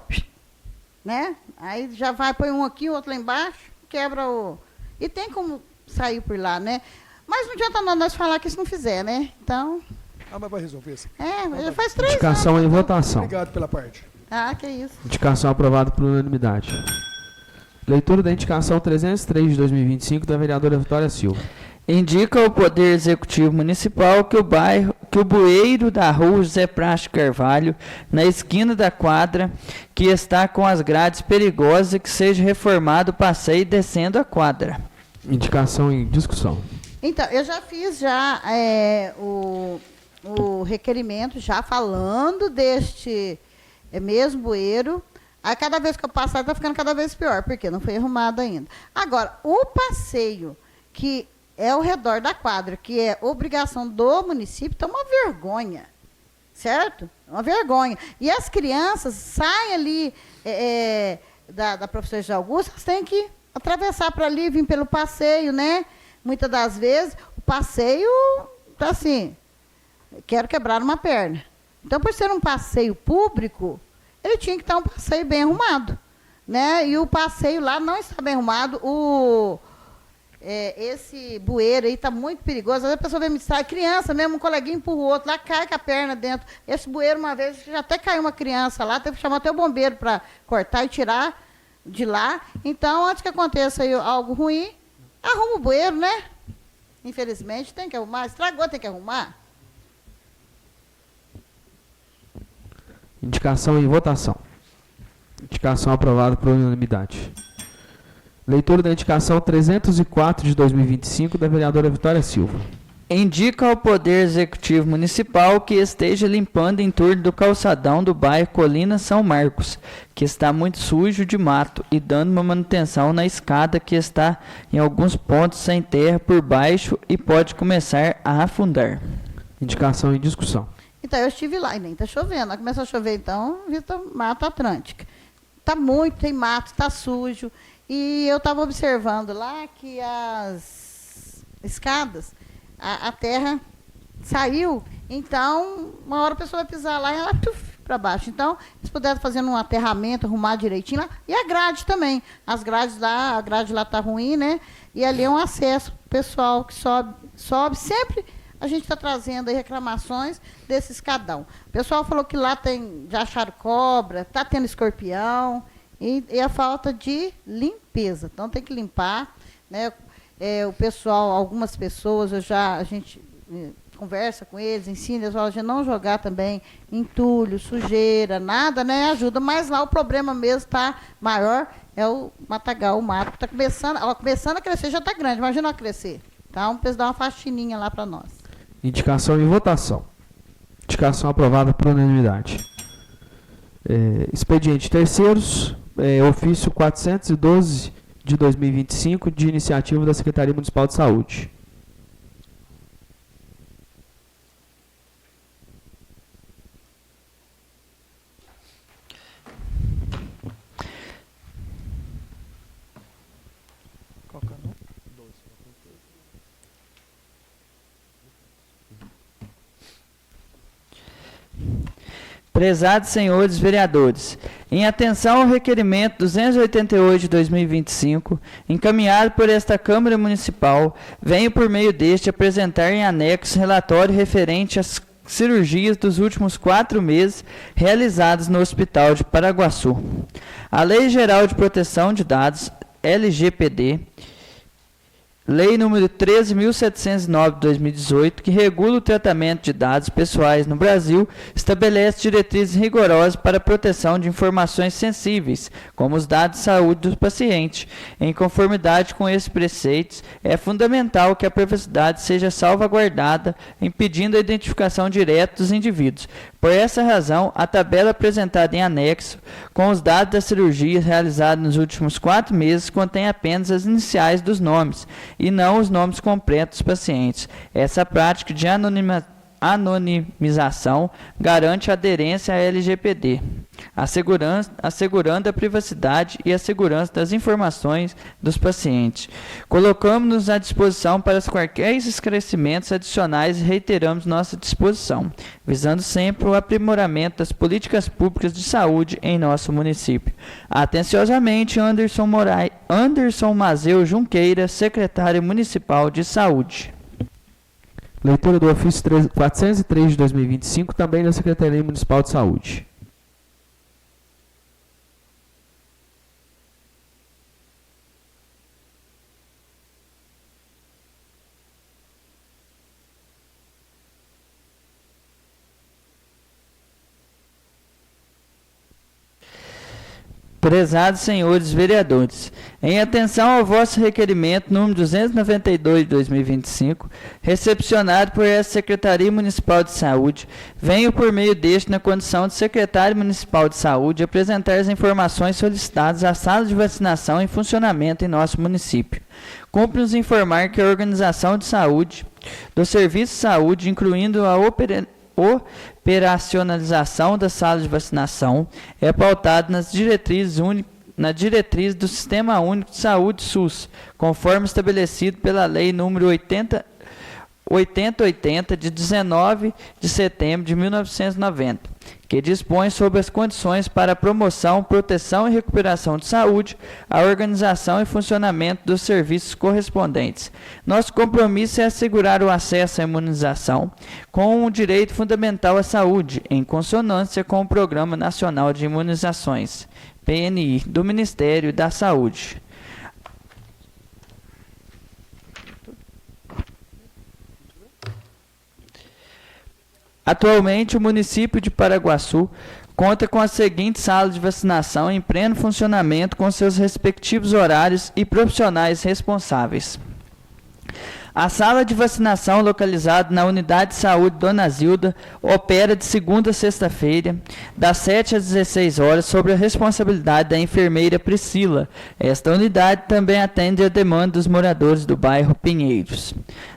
Speaker 4: né? Aí já vai, põe um aqui, outro lá embaixo, quebra o... E tem como sair por lá, né? Mas não adianta nós falar que isso não fizer, né? Então...
Speaker 5: mas vai resolver sim.
Speaker 4: Já faz 3
Speaker 1: Indicação
Speaker 4: anos.
Speaker 1: em votação.
Speaker 5: Obrigado pela parte.
Speaker 4: Que isso.
Speaker 1: Indicação aprovada por unanimidade. Leitura da indicação 303 de 2025 da vereadora Vitória Silva.
Speaker 2: Indica ao Poder Executivo Municipal que o bueiro da rua José Praxe Carvalho, na esquina da quadra, que está com as grades perigosas, que seja reformado o passeio descendo a quadra.
Speaker 1: Indicação em discussão.
Speaker 4: Então, eu já fiz o requerimento, já falando deste mesmo bueiro. Aí, cada vez que eu passo, está ficando cada vez pior, porque não foi arrumado ainda. Agora, o passeio, que é ao redor da quadra, que é obrigação do município, está uma vergonha, certo? Uma vergonha. E as crianças saem ali da professora de Augusto, elas têm que atravessar para ali, vir pelo passeio, né? Muitas das vezes, o passeio está assim, quero quebrar uma perna. Então, por ser um passeio público, ele tinha que estar um passeio bem arrumado, né? E o passeio lá não está bem arrumado. esse bueiro aí está muito perigoso. Às vezes a pessoa vem me distrair, criança mesmo, um coleguinha empurra o outro, lá cai com a perna dentro. Esse bueiro, uma vez, já até caiu uma criança lá, teve que chamar até o bombeiro para cortar e tirar de lá. Então, antes que aconteça aí algo ruim, arruma o bueiro, né? Infelizmente, tem que arrumar. Estragou, tem que arrumar.
Speaker 1: Indicação e votação. Indicação aprovada por unanimidade. Leitura da indicação 304 de 2025 da vereadora Vitória Silva.
Speaker 2: Indica ao Poder Executivo Municipal que esteja limpando em torno do calçadão do bairro Colina São Marcos, que está muito sujo de mato, e dando uma manutenção na escada que está em alguns pontos sem terra por baixo e pode começar a afundar.
Speaker 1: Indicação em discussão.
Speaker 4: Então, eu estive lá e nem está chovendo. Começou a chover, então, vista Mata Atlântica. Está muito, tem mato, está sujo. E eu estava observando lá que as escadas, a terra saiu. Então, uma hora a pessoa vai pisar lá e ela para baixo. Então, eles puderam fazer um aterramento, arrumar direitinho lá. E a grade também. As grades lá, a grade lá está ruim, né? E ali é um acesso pessoal que sobe. Sempre a gente está trazendo aí reclamações desse escadão. O pessoal falou que lá já acharam cobra, está tendo escorpião, e a falta de limpeza. Então, tem que limpar, né? O pessoal, algumas pessoas, a gente conversa com eles, ensina eles a não jogar também entulho, sujeira, nada, né? Ajuda, mas lá o problema mesmo está maior, é o matagal, o mato, que está começando a crescer, já está grande, imagina ela crescer. Então, precisa dar uma faxininha lá para nós.
Speaker 1: Indicação e votação. Indicação aprovada por unanimidade. Expediente terceiros, ofício 412 de 2025, de iniciativa da Secretaria Municipal de Saúde.
Speaker 2: Prezados senhores vereadores, em atenção ao requerimento 288 de 2025, encaminhado por esta Câmara Municipal, venho por meio deste apresentar em anexo relatório referente às cirurgias dos últimos 4 meses realizadas no Hospital de Paraguaçu. A Lei Geral de Proteção de Dados, LGPD, Lei número 13.709 de 2018, que regula o tratamento de dados pessoais no Brasil, estabelece diretrizes rigorosas para a proteção de informações sensíveis, como os dados de saúde do paciente. Em conformidade com esses preceitos, é fundamental que a privacidade seja salvaguardada, impedindo a identificação direta dos indivíduos. Por essa razão, a tabela apresentada em anexo, com os dados das cirurgias realizadas nos últimos 4 meses, contém apenas as iniciais dos nomes, e não os nomes completos dos pacientes. Essa prática de anonimização garante a aderência à LGPD, assegurando a privacidade e a segurança das informações dos pacientes. Colocamos-nos à disposição para quaisquer esclarecimentos adicionais e reiteramos nossa disposição, visando sempre o aprimoramento das políticas públicas de saúde em nosso município. Atenciosamente, Anderson Mazeu Junqueira, secretário municipal de saúde.
Speaker 1: Leitura do ofício 403 de 2025, também da Secretaria Municipal de Saúde.
Speaker 2: Prezados senhores vereadores, em atenção ao vosso requerimento número 292 de 2025, recepcionado por essa Secretaria Municipal de Saúde, venho por meio deste, na condição de Secretário Municipal de Saúde, apresentar as informações solicitadas à sala de vacinação em funcionamento em nosso município. Cumpre-nos informar que a organização de saúde, do serviço de saúde, incluindo a operacionalização da sala de vacinação, é pautado na diretriz do Sistema Único de Saúde SUS, conforme estabelecido pela Lei número 8080 de 19 de setembro de 1990. que dispõe sobre as condições para a promoção, proteção e recuperação de saúde, a organização e funcionamento dos serviços correspondentes. Nosso compromisso é assegurar o acesso à imunização com o direito fundamental à saúde, em consonância com o Programa Nacional de Imunizações, PNI, do Ministério da Saúde. Atualmente, o município de Paraguaçu conta com as seguintes salas de vacinação em pleno funcionamento com seus respectivos horários e profissionais responsáveis. A sala de vacinação, localizada na Unidade de Saúde Dona Zilda, opera de segunda a sexta-feira, das 7 às 16 horas, sob a responsabilidade da enfermeira Priscila. Esta unidade também atende a demanda dos moradores do bairro Pinheiros.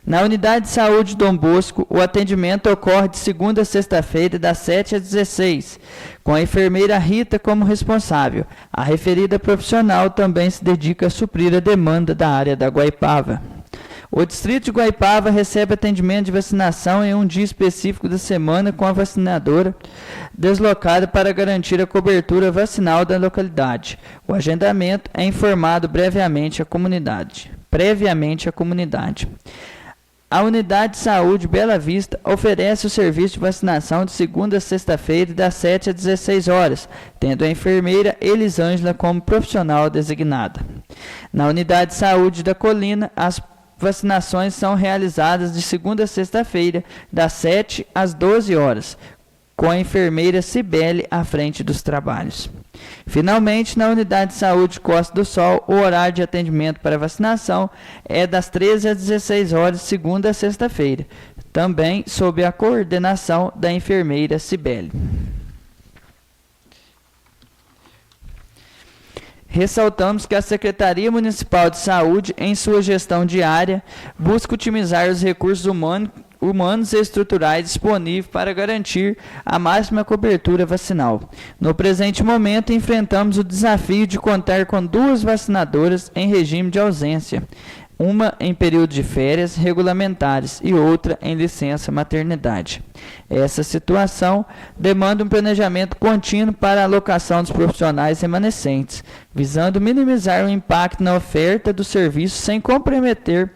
Speaker 2: Na Unidade de Saúde Dom Bosco, o atendimento ocorre de segunda a sexta-feira, das 7 às 16, com a enfermeira Rita como responsável. A referida profissional também se dedica a suprir a demanda da área da Guaipava. O distrito de Guaipava recebe atendimento de vacinação em um dia específico da semana com a vacinadora deslocada para garantir a cobertura vacinal da localidade. O agendamento é informado previamente à comunidade. A Unidade de Saúde Bela Vista oferece o serviço de vacinação de segunda a sexta-feira, das 7 às 16 horas, tendo a enfermeira Elisângela como profissional designada. Na Unidade de Saúde da Colina, as vacinações são realizadas de segunda a sexta-feira, das 7 às 12 horas, com a enfermeira Cibele à frente dos trabalhos. Finalmente, na Unidade de Saúde Costa do Sol, o horário de atendimento para vacinação é das 13 às 16 horas, de segunda a sexta-feira, também sob a coordenação da enfermeira Cibele. Ressaltamos que a Secretaria Municipal de Saúde, em sua gestão diária, busca otimizar os recursos humanos e estruturais disponíveis para garantir a máxima cobertura vacinal. No presente momento, enfrentamos o desafio de contar com 2 vacinadoras em regime de ausência, uma em período de férias regulamentares e outra em licença maternidade. Essa situação demanda um planejamento contínuo para a alocação dos profissionais remanescentes, visando minimizar o impacto na oferta do serviço sem comprometer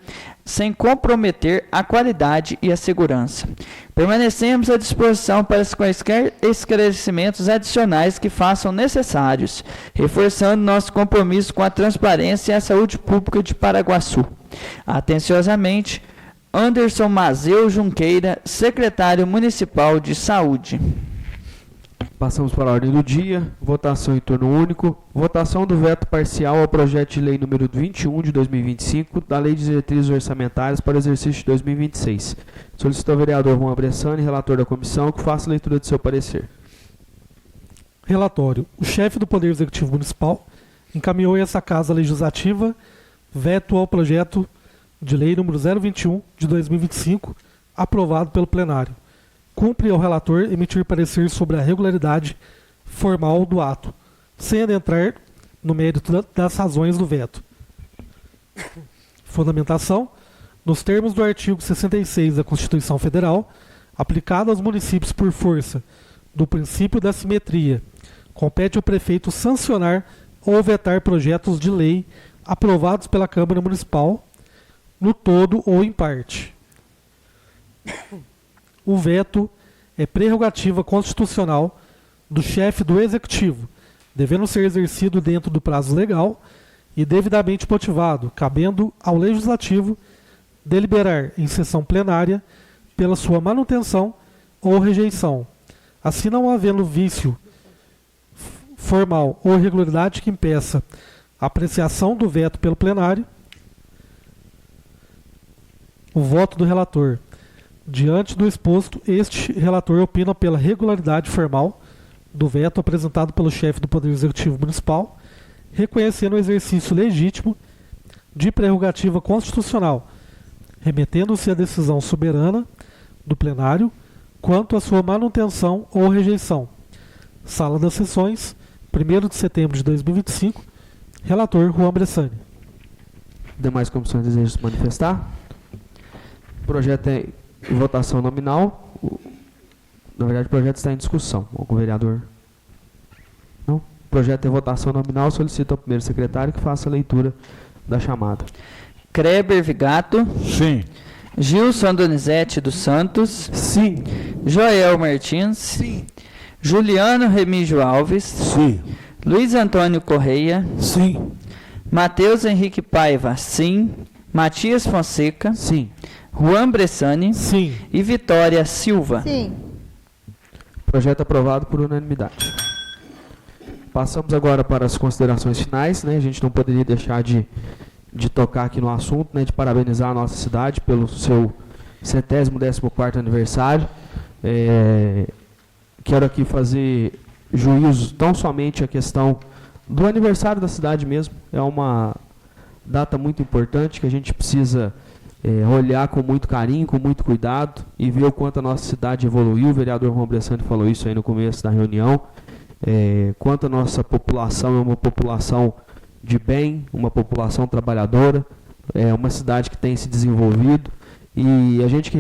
Speaker 2: a qualidade e a segurança. Permanecemos à disposição para quaisquer esclarecimentos adicionais que façam necessários, reforçando nosso compromisso com a transparência e a saúde pública de Paraguaçu. Atenciosamente, Anderson Mazeu Junqueira, secretário municipal de Saúde.
Speaker 1: Passamos para a ordem do dia. Votação em turno único. Votação do veto parcial ao projeto de lei número 21 de 2025, da Lei de Diretrizes Orçamentárias para o exercício de 2026. Solicito ao vereador Juan Bressani, relator da comissão, que faça a leitura de seu parecer.
Speaker 3: Relatório. O chefe do Poder Executivo Municipal encaminhou a essa Casa Legislativa veto ao projeto de lei número 021 de 2025, aprovado pelo plenário. Cumpre ao relator emitir parecer sobre a regularidade formal do ato, sem adentrar no mérito das razões do veto. Fundamentação: nos termos do artigo 66 da Constituição Federal, aplicado aos municípios por força do princípio da simetria, compete ao prefeito sancionar ou vetar projetos de lei aprovados pela Câmara Municipal, no todo ou em parte. O veto é prerrogativa constitucional do chefe do Executivo, devendo ser exercido dentro do prazo legal e devidamente motivado, cabendo ao Legislativo deliberar em sessão plenária pela sua manutenção ou rejeição. Assim, não havendo vício formal ou irregularidade que impeça a apreciação do veto pelo plenário, o voto do relator. Diante do exposto, este relator opina pela regularidade formal do veto apresentado pelo chefe do Poder Executivo Municipal, reconhecendo o exercício legítimo de prerrogativa constitucional, remetendo-se à decisão soberana do plenário quanto à sua manutenção ou rejeição. Sala das Sessões, 1º de setembro de 2025, relator Juan Bressani.
Speaker 1: Demais comissões desejam se manifestar? O projeto é em votação nominal. Na verdade, o projeto está em discussão. Algum vereador? Não? O projeto é votação nominal. Solicito ao primeiro secretário que faça a leitura da chamada.
Speaker 2: Kleber Vigato.
Speaker 8: Sim.
Speaker 2: Gilson Donizete dos Santos.
Speaker 6: Sim.
Speaker 2: Joel Martins.
Speaker 5: Sim.
Speaker 2: Juliano Remígio Alves.
Speaker 7: Sim.
Speaker 2: Luiz Antônio Correia.
Speaker 6: Sim.
Speaker 2: Matheus Henrique Paiva. Sim. Matias Fonseca.
Speaker 1: Sim.
Speaker 2: Juan Bressani.
Speaker 3: Sim.
Speaker 2: E Vitória Silva.
Speaker 4: Sim.
Speaker 1: Projeto aprovado por unanimidade. Passamos agora para as considerações finais, né? A gente não poderia deixar de tocar aqui no assunto, né? De parabenizar a nossa cidade pelo seu 114º aniversário. Quero aqui fazer juízo tão somente a questão do aniversário da cidade mesmo. É uma data muito importante que a gente precisa olhar com muito carinho, com muito cuidado e ver o quanto a nossa cidade evoluiu. O vereador Juan Bressani falou isso aí no começo da reunião. Quanto a nossa população é uma população de bem, uma população trabalhadora, é uma cidade que tem se desenvolvido, e a gente que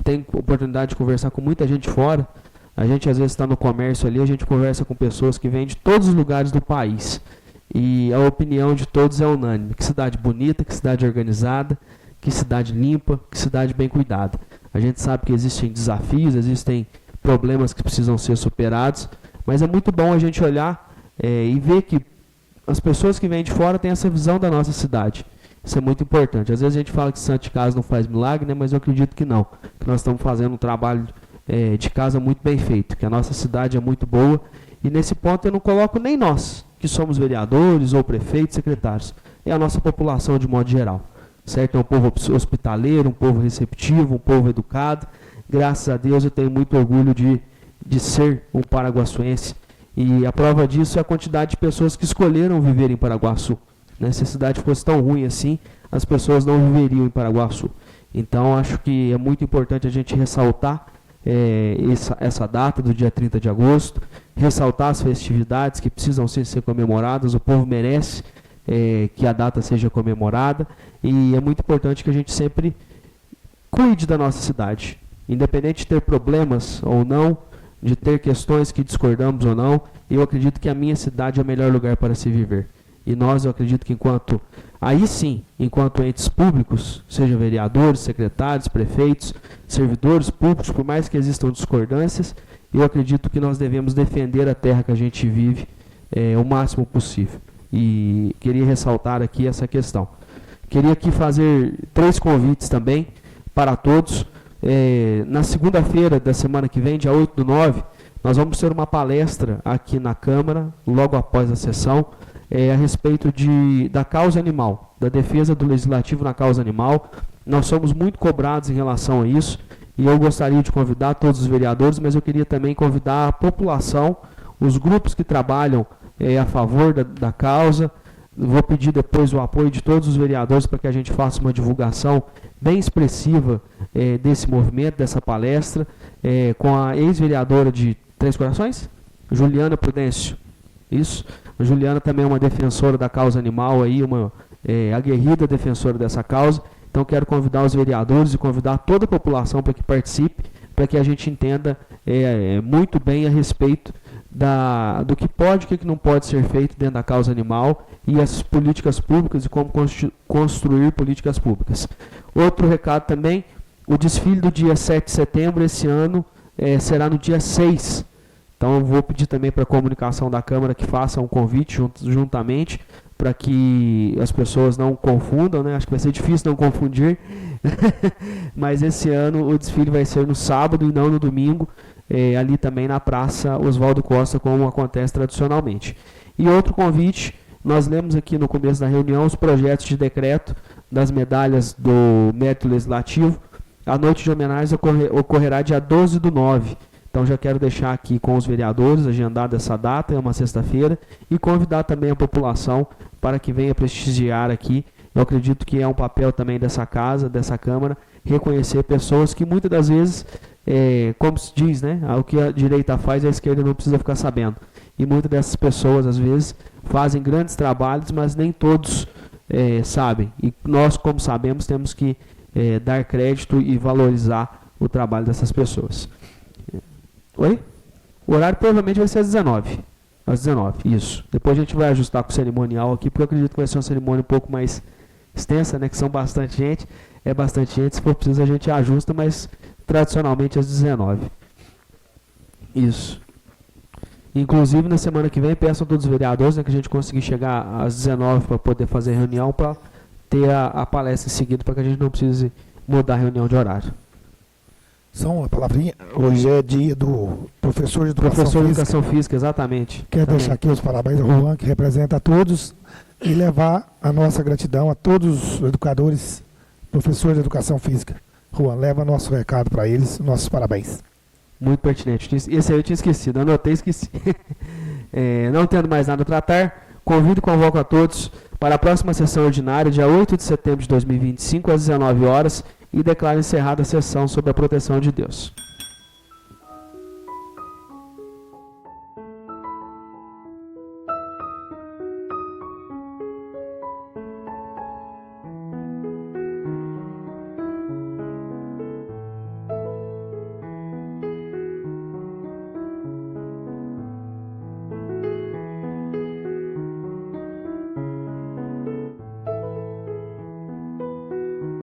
Speaker 1: tem oportunidade de conversar com muita gente fora. A gente às vezes está no comércio ali, a gente conversa com pessoas que vêm de todos os lugares do país, e a opinião de todos é unânime: que cidade bonita, que cidade organizada, que cidade limpa, que cidade bem cuidada. A gente sabe que existem desafios, existem problemas que precisam ser superados, mas é muito bom a gente olhar e ver que as pessoas que vêm de fora têm essa visão da nossa cidade. Isso é muito importante. Às vezes a gente fala que santo de casa não faz milagre, né? Mas eu acredito que não. Que nós estamos fazendo um trabalho de casa muito bem feito, que a nossa cidade é muito boa. E nesse ponto eu não coloco nem nós, que somos vereadores ou prefeitos, secretários. É a nossa população de modo geral. Certo? É um povo hospitaleiro, um povo receptivo, um povo educado. Graças a Deus eu tenho muito orgulho de ser um paraguaçuense. E a prova disso é a quantidade de pessoas que escolheram viver em Paraguaçu. Né? Se a cidade fosse tão ruim assim, as pessoas não viveriam em Paraguaçu. Então, acho que é muito importante a gente ressaltar essa data do dia 30 de agosto, ressaltar as festividades que precisam ser comemoradas. O povo merece que a data seja comemorada, e é muito importante que a gente sempre cuide da nossa cidade. Independente de ter problemas ou não, de ter questões que discordamos ou não, eu acredito que a minha cidade é o melhor lugar para se viver. E eu acredito que enquanto entes públicos, seja vereadores, secretários, prefeitos, servidores públicos, por mais que existam discordâncias, eu acredito que nós devemos defender a terra que a gente vive o máximo possível. E queria ressaltar aqui essa questão. Queria aqui fazer 3 convites também para todos. Na segunda-feira da semana que vem, dia 8/9, nós vamos ter uma palestra aqui na Câmara, logo após a sessão, a respeito da causa animal, da defesa do Legislativo na causa animal. Nós somos muito cobrados em relação a isso, e eu gostaria de convidar todos os vereadores, mas eu queria também convidar a população, os grupos que trabalham a favor da causa. Vou pedir depois o apoio de todos os vereadores para que a gente faça uma divulgação bem expressiva desse movimento, dessa palestra, com a ex-vereadora de Três Corações, Juliana Prudêncio. Isso. A Juliana também é uma defensora da causa animal, uma aguerrida defensora dessa causa. Então quero convidar os vereadores e convidar toda a população para que participe, para que a gente entenda muito bem a respeito do que pode e o que não pode ser feito dentro da causa animal, e as políticas públicas e como construir políticas públicas. Outro recado também: o desfile do dia 7 de setembro esse ano será no dia 6. Então eu vou pedir também para a comunicação da Câmara que faça um convite juntamente, para que as pessoas não confundam, né? Acho que vai ser difícil não confundir, mas esse ano o desfile vai ser no sábado e não no domingo, ali também na Praça Oswaldo Costa, como acontece tradicionalmente. E outro convite: nós lemos aqui no começo da reunião os projetos de decreto das medalhas do mérito legislativo. A noite de homenagem ocorrerá dia 12/9. Então já quero deixar aqui com os vereadores agendada essa data, é uma sexta-feira, e convidar também a população para que venha prestigiar aqui. Eu acredito que é um papel também dessa casa, dessa Câmara, reconhecer pessoas que muitas das vezes, como se diz, né, o que a direita faz, a esquerda não precisa ficar sabendo. E muitas dessas pessoas, às vezes, fazem grandes trabalhos, mas nem todos sabem. E nós, como sabemos, temos que dar crédito e valorizar o trabalho dessas pessoas. Oi? O horário provavelmente vai ser às 19. Às 19, isso. Depois a gente vai ajustar com o cerimonial aqui, porque eu acredito que vai ser uma cerimônia um pouco mais extensa, né? Que são bastante gente. É bastante gente, se for preciso a gente ajusta, mas tradicionalmente às 19. Isso. Inclusive na semana que vem peço a todos os vereadores, né, que a gente conseguir chegar às 19 para poder fazer reunião, para ter a palestra em seguida, para que a gente não precise mudar a reunião de horário.
Speaker 8: Só uma palavrinha. Hoje é dia do professor de
Speaker 1: Educação Física, exatamente.
Speaker 8: Quero deixar aqui os parabéns ao Juan, que representa a todos, e levar a nossa gratidão a todos os educadores, professores de Educação Física. Juan, leva nosso recado para eles, nossos parabéns.
Speaker 1: Muito pertinente. Esse aí eu tinha esquecido, anotei e esqueci. Não tendo mais nada a tratar, convido e convoco a todos para a próxima sessão ordinária, dia 8 de setembro de 2025, às 19 horas, e declaro encerrada a sessão sob a proteção de Deus.